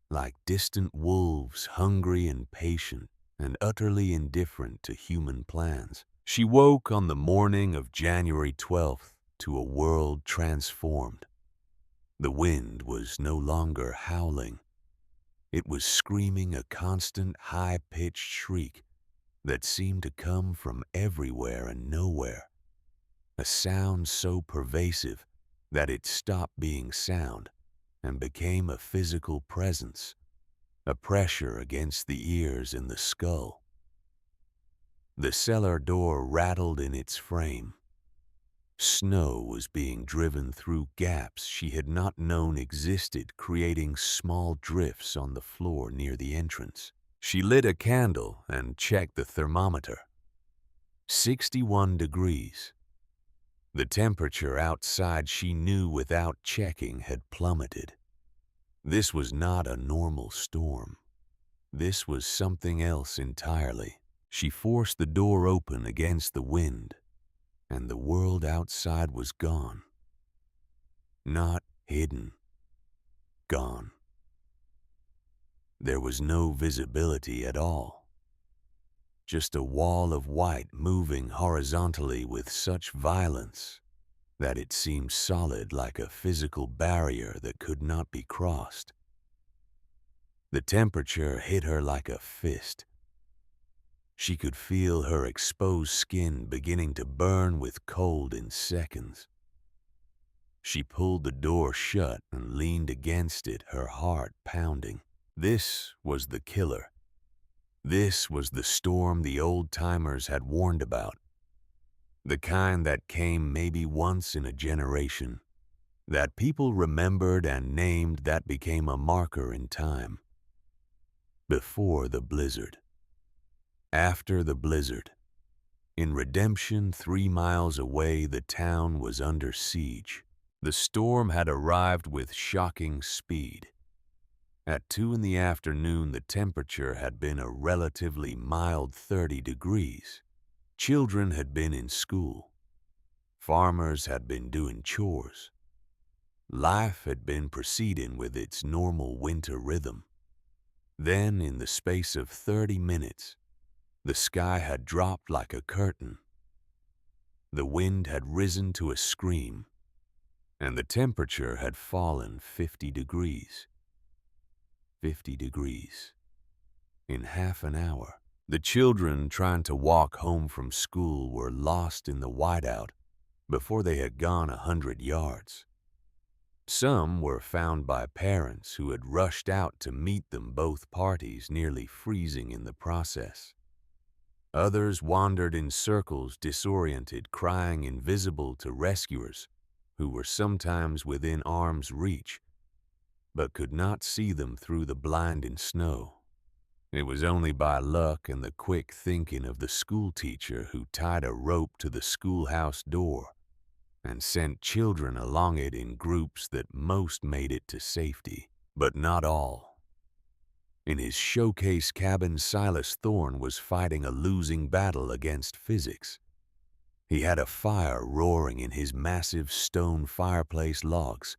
like distant wolves, hungry and patient and utterly indifferent to human plans. She woke on the morning of January 12th to a world transformed. The wind was no longer howling. It was screaming a constant, high-pitched shriek that seemed to come from everywhere and nowhere, a sound so pervasive that it stopped being sound and became a physical presence, a pressure against the ears and the skull. The cellar door rattled in its frame. Snow was being driven through gaps she had not known existed, creating small drifts on the floor near the entrance. She lit a candle and checked the thermometer. 61 degrees. The temperature outside, she knew without checking, had plummeted. This was not a normal storm. This was something else entirely. She forced the door open against the wind, and the world outside was gone. Not hidden. Gone. There was no visibility at all. Just a wall of white moving horizontally with such violence that it seemed solid, like a physical barrier that could not be crossed. The temperature hit her like a fist. She could feel her exposed skin beginning to burn with cold in seconds. She pulled the door shut and leaned against it, her heart pounding. This was the killer. This was the storm the old-timers had warned about. The kind that came maybe once in a generation, that people remembered and named, that became a marker in time. Before the blizzard. After the blizzard. In Redemption, 3 miles away, the town was under siege. The storm had arrived with shocking speed. At 2 in the afternoon, the temperature had been a relatively mild 30 degrees. Children had been in school. Farmers had been doing chores. Life had been proceeding with its normal winter rhythm. Then, in the space of 30 minutes, the sky had dropped like a curtain. The wind had risen to a scream, and the temperature had fallen 50 degrees. 50 degrees. In half an hour, the children trying to walk home from school were lost in the whiteout before they had gone 100 yards. Some were found by parents who had rushed out to meet them, both parties nearly freezing in the process. Others wandered in circles, disoriented, crying invisible to rescuers who were sometimes within arm's reach, but could not see them through the blinding snow. It was only by luck and the quick thinking of the schoolteacher who tied a rope to the schoolhouse door and sent children along it in groups that most made it to safety, but not all. In his showcase cabin, Silas Thorne was fighting a losing battle against physics. He had a fire roaring in his massive stone fireplace logs,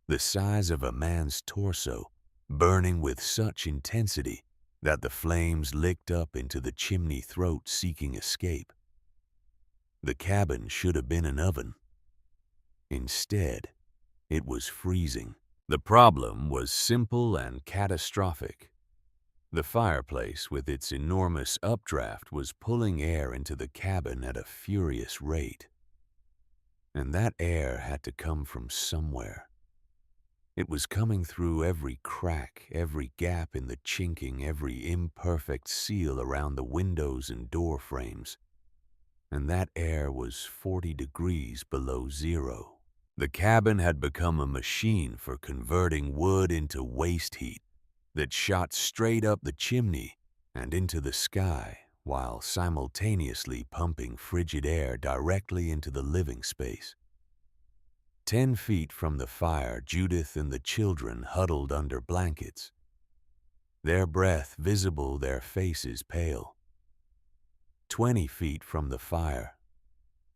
the size of a man's torso, burning with such intensity that the flames licked up into the chimney throat seeking escape. The cabin should have been an oven. Instead, it was freezing. The problem was simple and catastrophic. The fireplace, with its enormous updraft, was pulling air into the cabin at a furious rate. And that air had to come from somewhere. It was coming through every crack, every gap in the chinking, every imperfect seal around the windows and door frames. And that air was 40 degrees below zero. The cabin had become a machine for converting wood into waste heat that shot straight up the chimney and into the sky, while simultaneously pumping frigid air directly into the living space. 10 feet from the fire, Judith and the children huddled under blankets, their breath visible, their faces pale. 20 feet from the fire,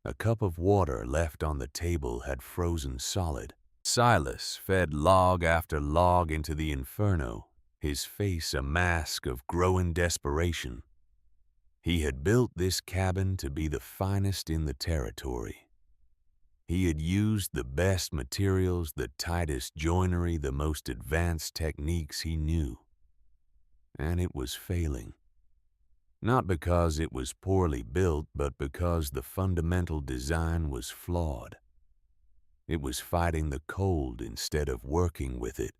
a cup of water left on the table had frozen solid. Silas fed log after log into the inferno, his face a mask of growing desperation. He had built this cabin to be the finest in the territory. He had used the best materials, the tightest joinery, the most advanced techniques he knew. And it was failing. Not because it was poorly built, but because the fundamental design was flawed. It was fighting the cold instead of working with it.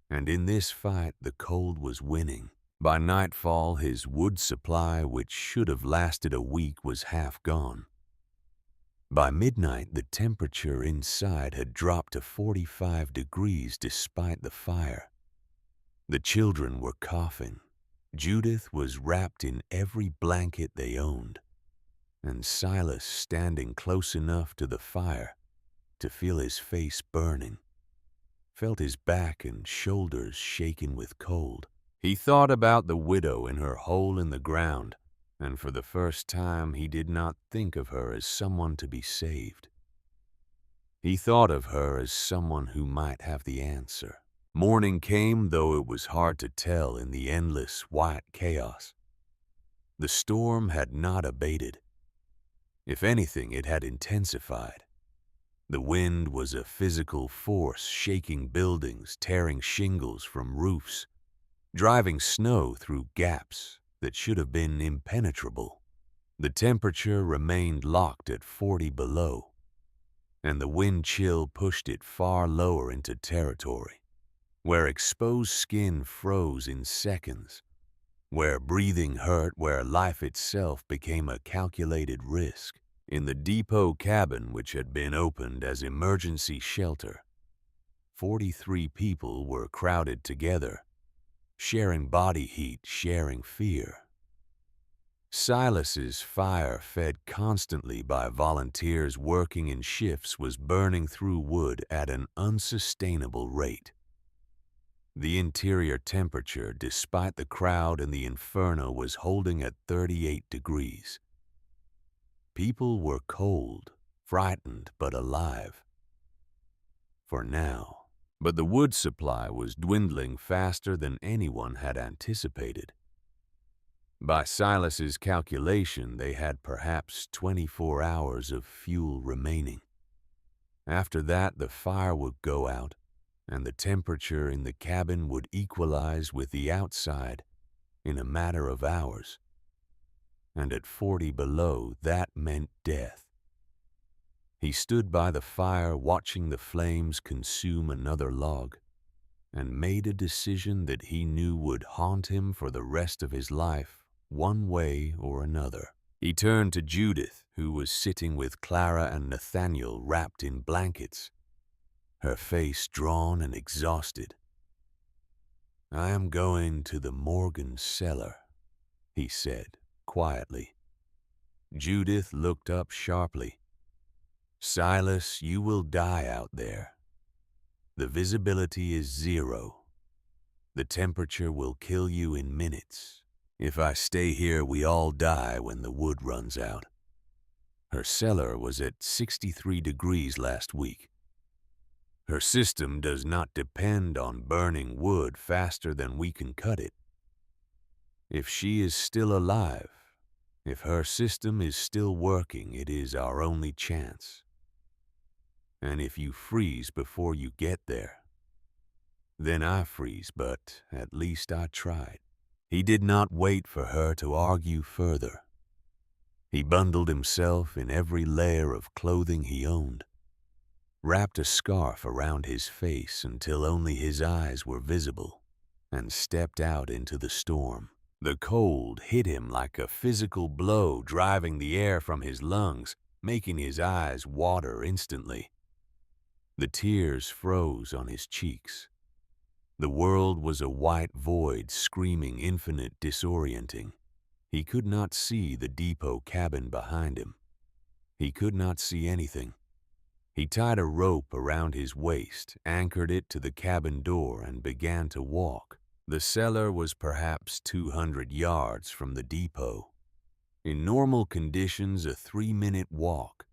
And in this fight, the cold was winning. By nightfall, his wood supply, which should have lasted a week, was half gone. By midnight, the temperature inside had dropped to 45 degrees despite the fire. The children were coughing. Judith was wrapped in every blanket they owned, and Silas standing close enough to the fire to feel his face burning, felt his back and shoulders shaking with cold. He thought about the widow in her hole in the ground, and for the first time he did not think of her as someone to be saved. He thought of her as someone who might have the answer. Morning came, though it was hard to tell in the endless white chaos. The storm had not abated. If anything, it had intensified. The wind was a physical force, shaking buildings, tearing shingles from roofs, driving snow through gaps that should have been impenetrable. The temperature remained locked at 40 below, and the wind chill pushed it far lower into territory where exposed skin froze in seconds, where breathing hurt, where life itself became a calculated risk. In the depot cabin, which had been opened as emergency shelter, 43 people were crowded together, sharing body heat, sharing fear. Silas's fire, fed constantly by volunteers working in shifts, was burning through wood at an unsustainable rate. The interior temperature, despite the crowd in the inferno, was holding at 38 degrees. People were cold, frightened, but alive. For now. But the wood supply was dwindling faster than anyone had anticipated. By Silas's calculation, they had perhaps 24 hours of fuel remaining. After that, the fire would go out, and the temperature in the cabin would equalize with the outside in a matter of hours. And at 40 below, that meant death. He stood by the fire, watching the flames consume another log, and made a decision that he knew would haunt him for the rest of his life, one way or another. He turned to Judith, who was sitting with Clara and Nathaniel wrapped in blankets, her face drawn and exhausted. "I am going to the Morgan cellar," he said quietly. Judith looked up sharply. "Silas, you will die out there. The visibility is 0. The temperature will kill you in minutes. If I stay here, we all die when the wood runs out." Her cellar was at 63 degrees last week. Her system does not depend on burning wood faster than we can cut it. If she is still alive, if her system is still working, it is our only chance. And if you freeze before you get there, then I freeze, but at least I tried. He did not wait for her to argue further. He bundled himself in every layer of clothing he owned, wrapped a scarf around his face until only his eyes were visible, and stepped out into the storm. The cold hit him like a physical blow, driving the air from his lungs, making his eyes water instantly. The tears froze on his cheeks. The world was a white void, screaming infinite, disorienting. He could not see the depot cabin behind him. He could not see anything. He tied a rope around his waist, anchored it to the cabin door, and began to walk. The cellar was perhaps 200 yards from the depot. In normal conditions, a 3-minute walk.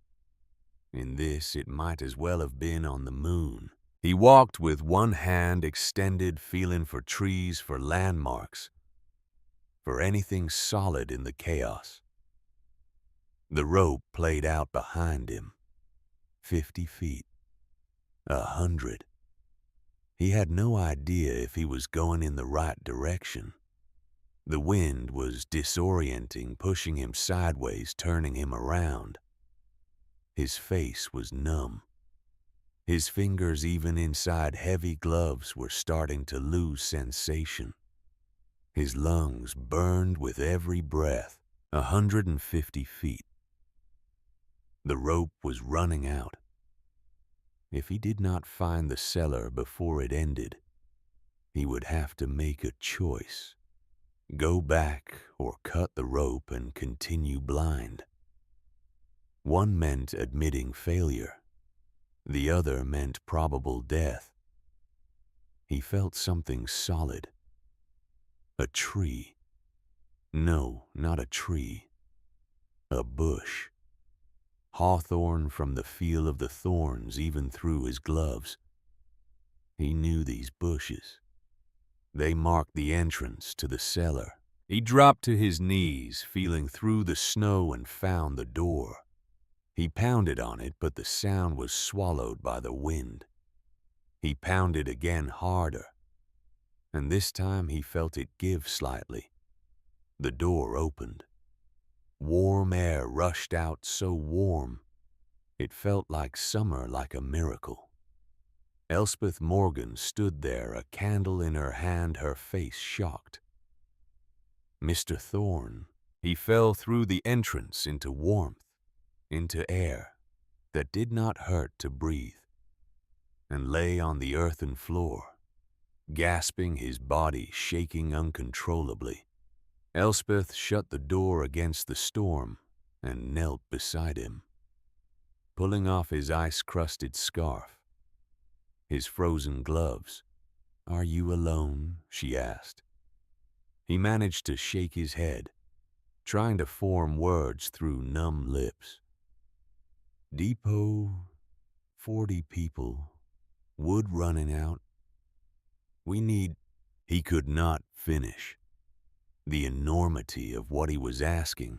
In this, it might as well have been on the moon. He walked with one hand extended, feeling for trees, for landmarks, for anything solid in the chaos. The rope played out behind him. 50 feet. 100. He had no idea if he was going in the right direction. The wind was disorienting, pushing him sideways, turning him around. His face was numb. His fingers, even inside heavy gloves, were starting to lose sensation. His lungs burned with every breath. 150 feet. The rope was running out. If he did not find the cellar before it ended, he would have to make a choice. Go back or cut the rope and continue blind. One meant admitting failure. The other meant probable death. He felt something solid. A tree. No, not a tree. A bush. Hawthorn from the feel of the thorns even through his gloves. He knew these bushes. They marked the entrance to the cellar. He dropped to his knees, feeling through the snow, and found the door. He pounded on it, but the sound was swallowed by the wind. He pounded again, harder, and this time he felt it give slightly. The door opened. Warm air rushed out, so warm it felt like summer, like a miracle. Elspeth Morgan stood there, a candle in her hand, her face shocked. Mr. Thorne. He fell through the entrance into warmth, into air that did not hurt to breathe, and lay on the earthen floor, gasping, his body shaking uncontrollably. Elspeth shut the door against the storm and knelt beside him, pulling off his ice-crusted scarf, his frozen gloves, "Are you alone?" she asked. He managed to shake his head, trying to form words through numb lips. "Depot, 40 people, wood running out. We need—" He could not finish. The enormity of what he was asking,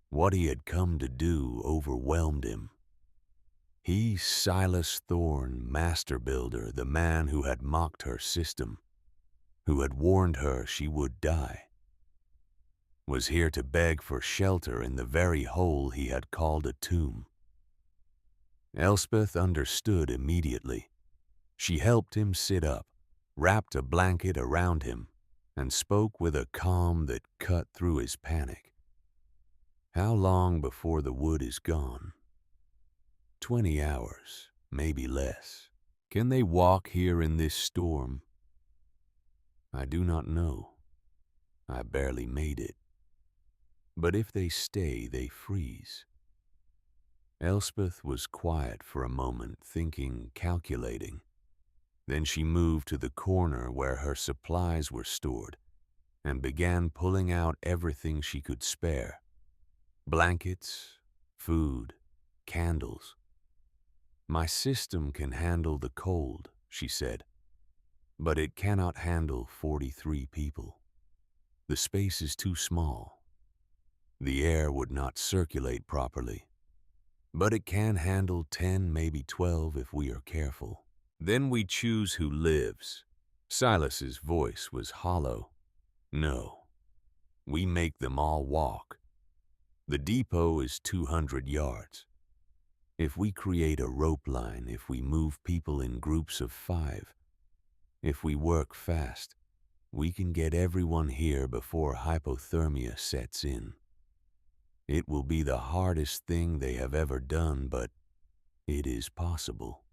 what he had come to do, overwhelmed him. He, Silas Thorne, master builder, the man who had mocked her system, who had warned her she would die, was here to beg for shelter in the very hole he had called a tomb. Elspeth understood immediately. She helped him sit up, wrapped a blanket around him, and spoke with a calm that cut through his panic. "How long before the wood is gone?" 20 hours, maybe less. "Can they walk here in this storm?" "I do not know. I barely made it. But if they stay, they freeze." Elspeth was quiet for a moment, thinking, calculating. Then she moved to the corner where her supplies were stored and began pulling out everything she could spare. Blankets, food, candles. "My system can handle the cold," she said, "but it cannot handle 43 people. The space is too small. The air would not circulate properly. But it can handle 10, maybe 12 if we are careful. Then we choose who lives." Silas's voice was hollow. "No, we make them all walk. The depot is 200 yards. If we create a rope line, if we move people in groups of 5, if we work fast, we can get everyone here before hypothermia sets in. It will be the hardest thing they have ever done, but it is possible.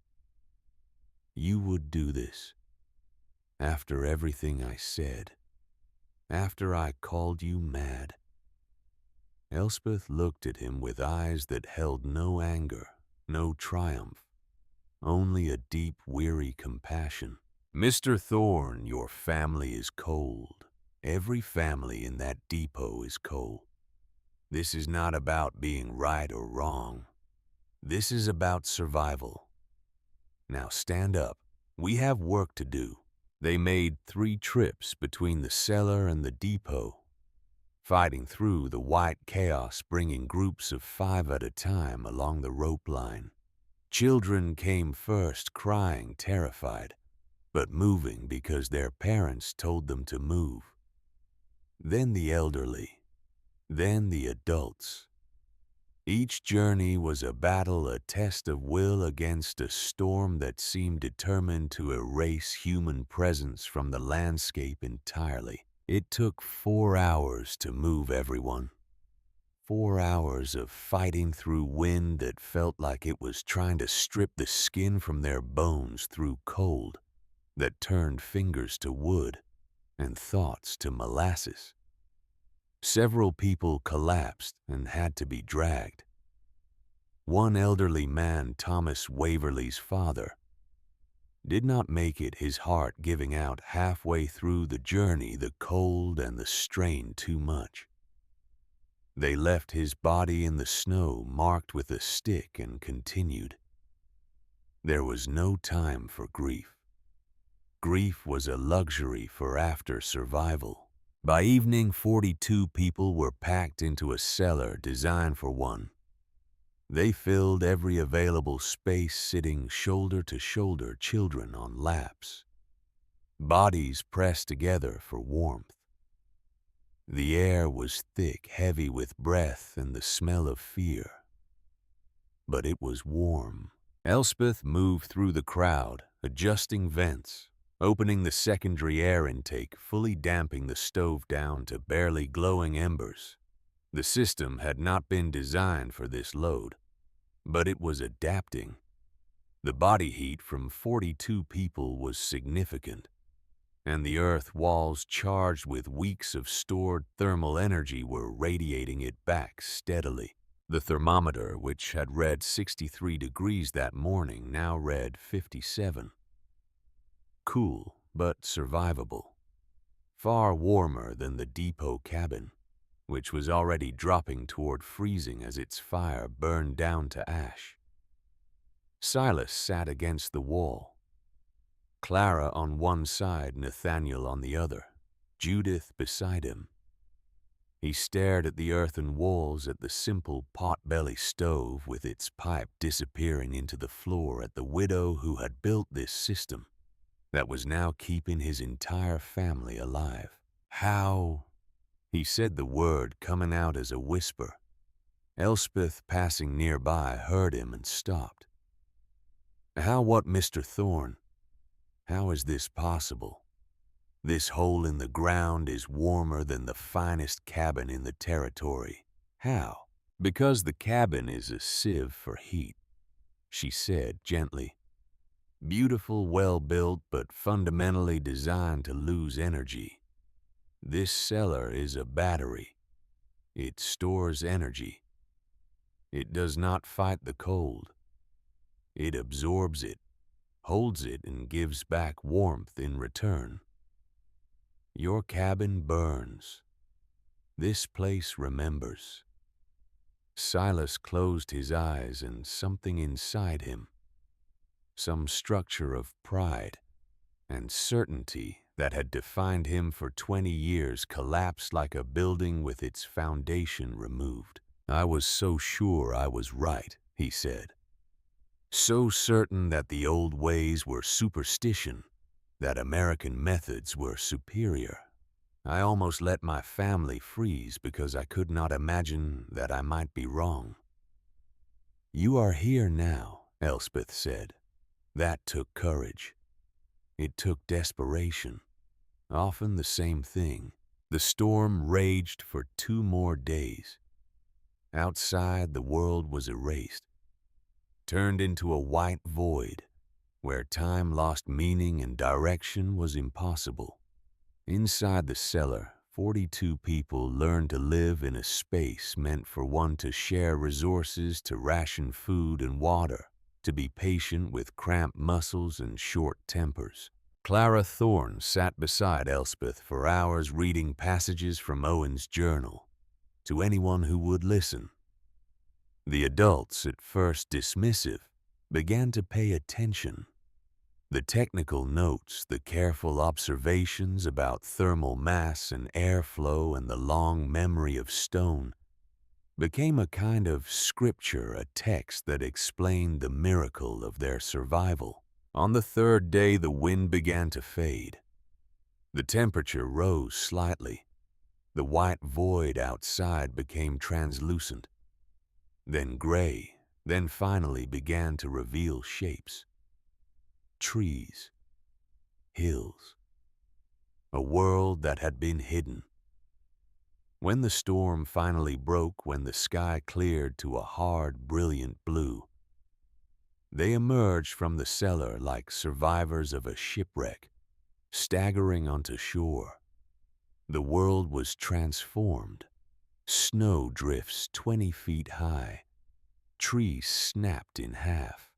You would do this. After everything I said. After I called you mad." Elspeth looked at him with eyes that held no anger, no triumph, only a deep, weary compassion. "Mr. Thorne, your family is cold. Every family in that depot is cold. This is not about being right or wrong. This is about survival. Now stand up. We have work to do." They made 3 trips between the cellar and the depot, fighting through the white chaos, bringing groups of 5 at a time along the rope line. Children came first, crying, terrified, but moving because their parents told them to move. Then the elderly, then the adults. Each journey was a battle, a test of will against a storm that seemed determined to erase human presence from the landscape entirely. It took 4 hours to move everyone. 4 hours of fighting through wind that felt like it was trying to strip the skin from their bones, through cold that turned fingers to wood and thoughts to molasses. Several people collapsed and had to be dragged. One elderly man, Thomas Waverley's father, did not make it, his heart giving out halfway through the journey, the cold and the strain too much. They left his body in the snow, marked with a stick, and continued. There was no time for grief. Grief was a luxury for after survival. By evening, 42 people were packed into a cellar designed for one. They filled every available space, sitting shoulder to shoulder, children on laps, bodies pressed together for warmth. The air was thick, heavy with breath and the smell of fear. But it was warm. Elspeth moved through the crowd, adjusting vents, opening the secondary air intake, fully damping the stove down to barely glowing embers. The system had not been designed for this load, but it was adapting. The body heat from 42 people was significant, and the earth walls, charged with weeks of stored thermal energy, were radiating it back steadily. The thermometer, which had read 63 degrees that morning, now read 57. Cool, but survivable, far warmer than the depot cabin, which was already dropping toward freezing as its fire burned down to ash. Silas sat against the wall, Clara on one side, Nathaniel on the other, Judith beside him. He stared at the earthen walls, at the simple pot-belly stove with its pipe disappearing into the floor, at the widow who had built this system that was now keeping his entire family alive. How? He said the word coming out as a whisper. Elspeth, passing nearby, heard him and stopped. How what, Mr. Thorne? How is this possible? This hole in the ground is warmer than the finest cabin in the territory. How? Because the cabin is a sieve for heat, she said gently. Beautiful, well-built, but fundamentally designed to lose energy. This cellar is a battery. It stores energy. It does not fight the cold. It absorbs it, holds it, and gives back warmth in return. Your cabin burns. This place remembers. Silas closed his eyes, and something inside him, some structure of pride and certainty that had defined him for 20 years, collapsed like a building with its foundation removed. I was so sure I was right, he said. So certain that the old ways were superstition, that American methods were superior. I almost let my family freeze because I could not imagine that I might be wrong. You are here now, Elspeth said. That took courage. It took desperation. Often the same thing. The storm raged for 2 more days. Outside, the world was erased, turned into a white void, where time lost meaning and direction was impossible. Inside the cellar, 42 people learned to live in a space meant for one to share resources, to ration food and water, to be patient with cramped muscles and short tempers. Clara Thorne sat beside Elspeth for hours reading passages from Owen's journal to anyone who would listen. The adults, at first dismissive, began to pay attention. The technical notes, the careful observations about thermal mass and airflow and the long memory of stone became a kind of scripture, a text that explained the miracle of their survival. On the 3rd day, the wind began to fade. The temperature rose slightly. The white void outside became translucent, then gray, then finally began to reveal shapes. Trees, hills, a world that had been hidden. When the storm finally broke, when the sky cleared to a hard, brilliant blue, they emerged from the cellar like survivors of a shipwreck, staggering onto shore. The world was transformed. Snow drifts 20 feet high. Trees snapped in half.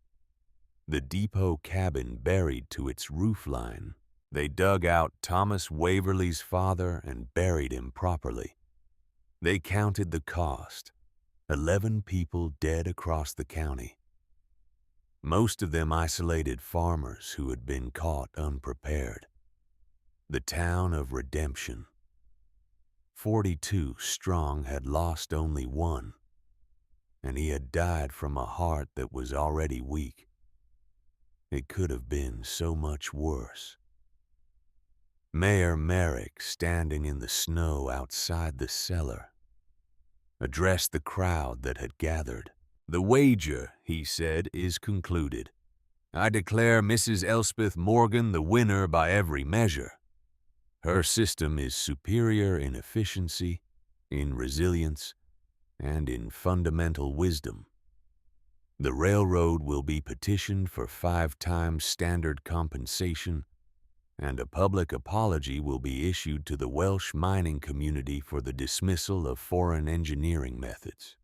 The depot cabin buried to its roofline. They dug out Thomas Waverley's father and buried him properly. They counted the cost. 11 people dead across the county. Most of them isolated farmers who had been caught unprepared. The town of redemption. 42 strong had lost only one, and he had died from a heart that was already weak. It could have been so much worse. Mayor Merrick, standing in the snow outside the cellar, addressed the crowd that had gathered. The wager, he said, is concluded. I declare Mrs. Elspeth Morgan the winner by every measure. Her system is superior in efficiency, in resilience, and in fundamental wisdom. The railroad will be petitioned for 5 times standard compensation, and a public apology will be issued to the Welsh mining community for the dismissal of foreign engineering methods.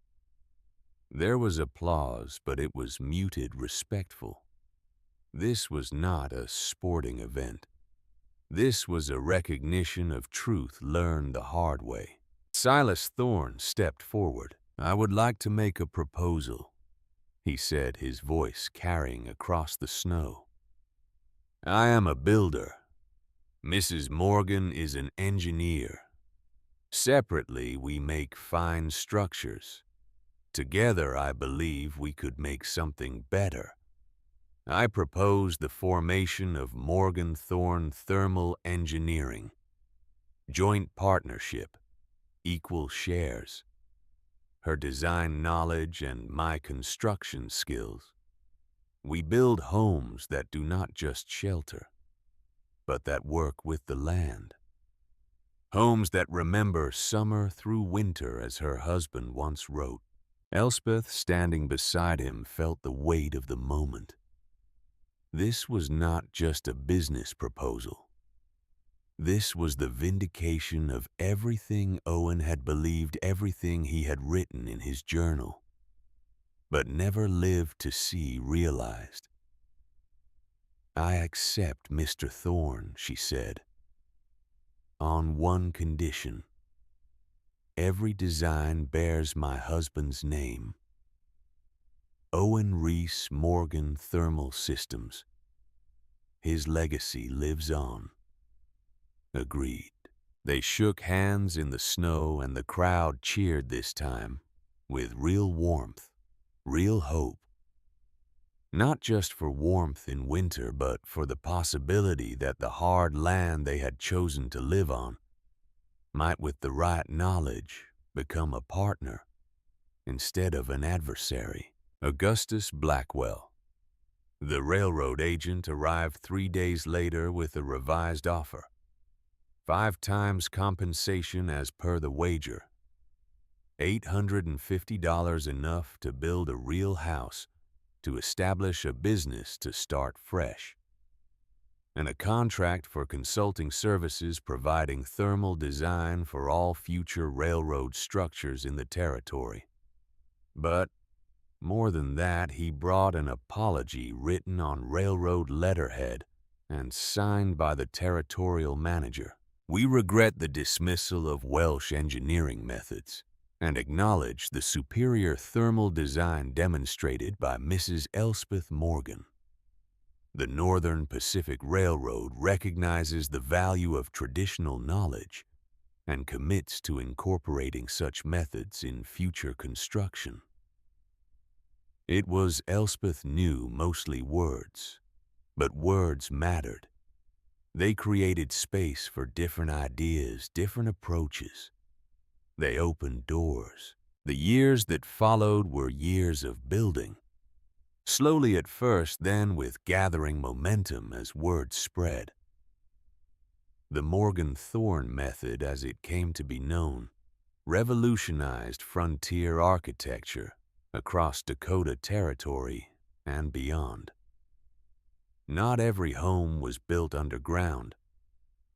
There was applause, but it was muted, respectful. This was not a sporting event. This was a recognition of truth learned the hard way. Silas Thorne stepped forward. "I would like to make a proposal," he said, his voice carrying across the snow. "I am a builder. Mrs. Morgan is an engineer. Separately, we make fine structures. Together, I believe we could make something better. I propose the formation of Morgan Thorne Thermal Engineering. Joint partnership, equal shares. Her design knowledge and my construction skills. We build homes that do not just shelter, but that work with the land. Homes that remember summer through winter, as her husband once wrote." Elspeth, standing beside him, felt the weight of the moment. This was not just a business proposal. This was the vindication of everything Owen had believed, everything he had written in his journal, but never lived to see realized. "I accept Mr. Thorne," she said, "on one condition. Every design bears my husband's name. Owen Reese Morgan Thermal Systems. His legacy lives on." Agreed. They shook hands in the snow, and the crowd cheered this time, with real warmth, real hope. Not just for warmth in winter, but for the possibility that the hard land they had chosen to live on might, with the right knowledge, become a partner instead of an adversary. Augustus Blackwell, the railroad agent, arrived 3 days later with a revised offer. 5 times compensation as per the wager. $850, enough to build a real house, to establish a business, to start fresh. And a contract for consulting services providing thermal design for all future railroad structures in the territory. But more than that, he brought an apology written on railroad letterhead and signed by the territorial manager. "We regret the dismissal of Welsh engineering methods and acknowledge the superior thermal design demonstrated by Mrs. Elspeth Morgan. The Northern Pacific Railroad recognizes the value of traditional knowledge and commits to incorporating such methods in future construction." It was, Elspeth knew, mostly words, but words mattered. They created space for different ideas, different approaches. They opened doors. The years that followed were years of building. Slowly at first, then with gathering momentum as word spread. The Morgan Thorne method, as it came to be known, revolutionized frontier architecture across Dakota Territory and beyond. Not every home was built underground,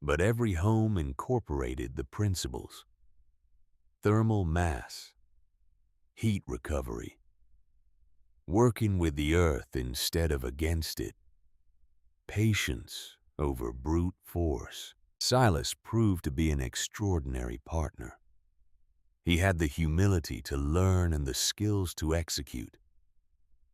but every home incorporated the principles. Thermal mass, heat recovery, working with the earth instead of against it, patience over brute force. Silas proved to be an extraordinary partner. He had the humility to learn and the skills to execute.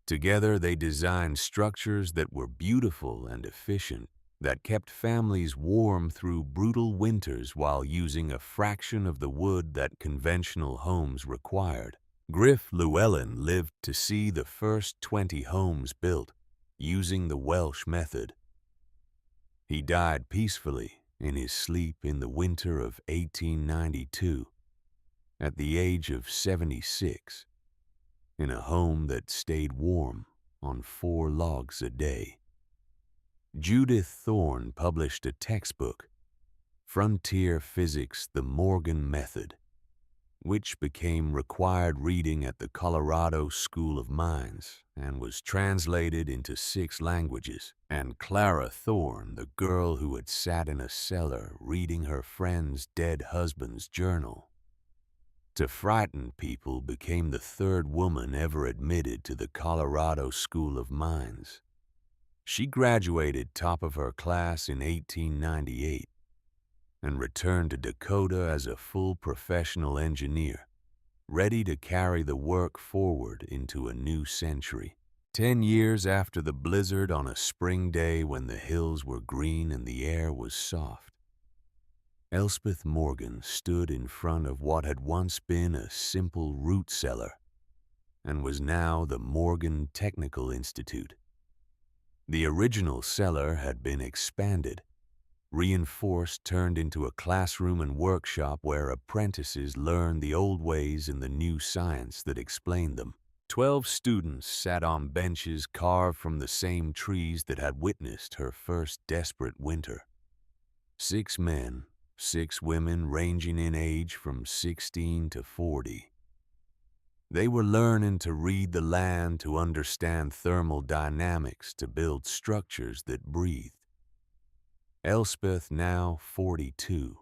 Together, they designed structures that were beautiful and efficient, that kept families warm through brutal winters while using a fraction of the wood that conventional homes required. Griff Llewellyn lived to see the first 20 homes built using the Welsh method. He died peacefully in his sleep in the winter of 1892, at the age of 76, in a home that stayed warm on 4 logs a day. Judith Thorne published a textbook, Frontier Physics: The Morgan Method, which became required reading at the Colorado School of Mines and was translated into 6 languages. And Clara Thorne, the girl who had sat in a cellar reading her friend's dead husband's journal, to frighten people, became the 3rd woman ever admitted to the Colorado School of Mines. She graduated top of her class in 1898 and returned to Dakota as a full professional engineer, ready to carry the work forward into a new century. 10 years after the blizzard on a spring day when the hills were green and the air was soft, Elspeth Morgan stood in front of what had once been a simple root cellar and was now the Morgan Technical Institute. The original cellar had been expanded, reinforced, turned into a classroom and workshop where apprentices learned the old ways and the new science that explained them. 12 students sat on benches carved from the same trees that had witnessed her first desperate winter. 6 men, 6 women ranging in age from 16 to 40. They were learning to read the land, to understand thermal dynamics, to build structures that breathed. Elspeth, now 42.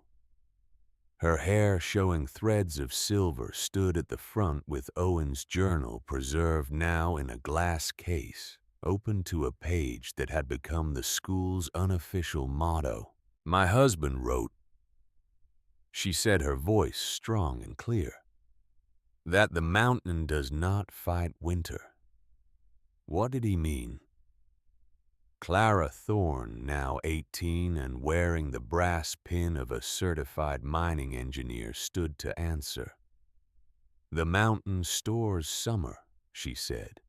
Her hair showing threads of silver, stood at the front with Owen's journal preserved now in a glass case, open to a page that had become the school's unofficial motto. "My husband wrote," she said, her voice strong and clear, "that the mountain does not fight winter." What did he mean? Clara Thorne, now 18 and wearing the brass pin of a certified mining engineer, stood to answer. "The mountain stores summer," she said.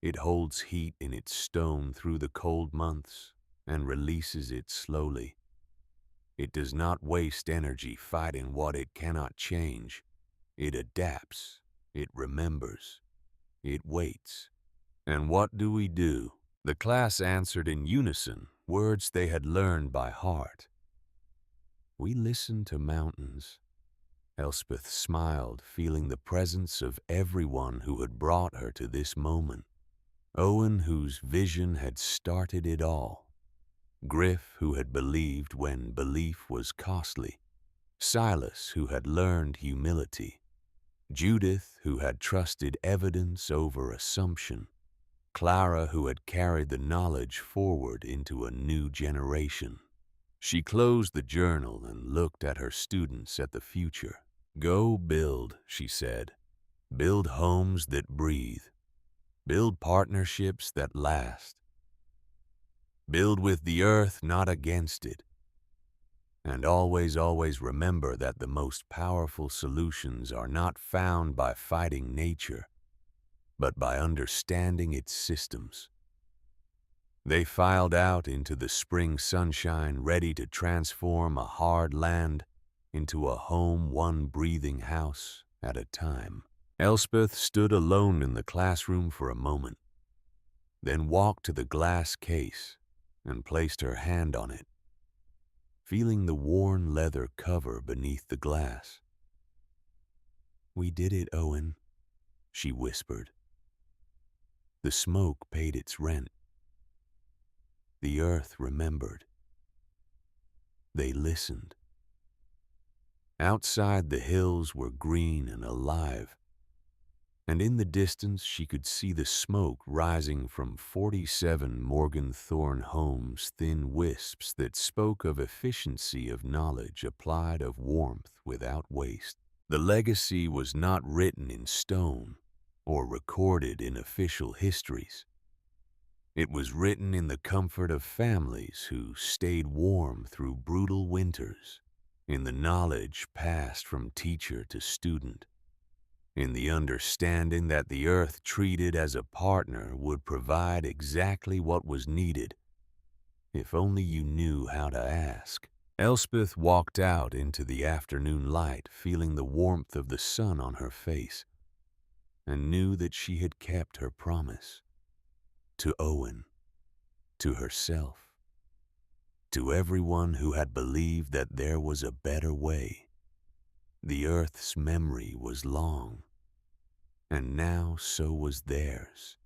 "It holds heat in its stone through the cold months and releases it slowly. It does not waste energy fighting what it cannot change. It adapts, it remembers, it waits." And what do we do? The class answered in unison, words they had learned by heart. "We listen to mountains." Elspeth smiled, feeling the presence of everyone who had brought her to this moment. Owen, whose vision had started it all. Griff, who had believed when belief was costly. Silas, who had learned humility. Judith, who had trusted evidence over assumption. Clara, who had carried the knowledge forward into a new generation. She closed the journal and looked at her students at the future. "Go build," she said. "Build homes that breathe. Build partnerships that last. Build with the earth, not against it. And always, always remember that the most powerful solutions are not found by fighting nature, but by understanding its systems." They filed out into the spring sunshine, ready to transform a hard land into a home, one breathing house at a time. Elspeth stood alone in the classroom for a moment, then walked to the glass case and placed her hand on it, feeling the worn leather cover beneath the glass. "We did it, Owen," she whispered. "The smoke paid its rent. The earth remembered. They listened." Outside, the hills were green and alive, and in the distance she could see the smoke rising from 47 Morgan Thorne homes, thin wisps that spoke of efficiency of knowledge applied, of warmth without waste. The legacy was not written in stone or recorded in official histories. It was written in the comfort of families who stayed warm through brutal winters, in the knowledge passed from teacher to student, in the understanding that the earth, treated as a partner, would provide exactly what was needed, if only you knew how to ask. Elspeth walked out into the afternoon light, feeling the warmth of the sun on her face, and knew that she had kept her promise. To Owen, to herself, to everyone who had believed that there was a better way. The earth's memory was long, and now so was theirs.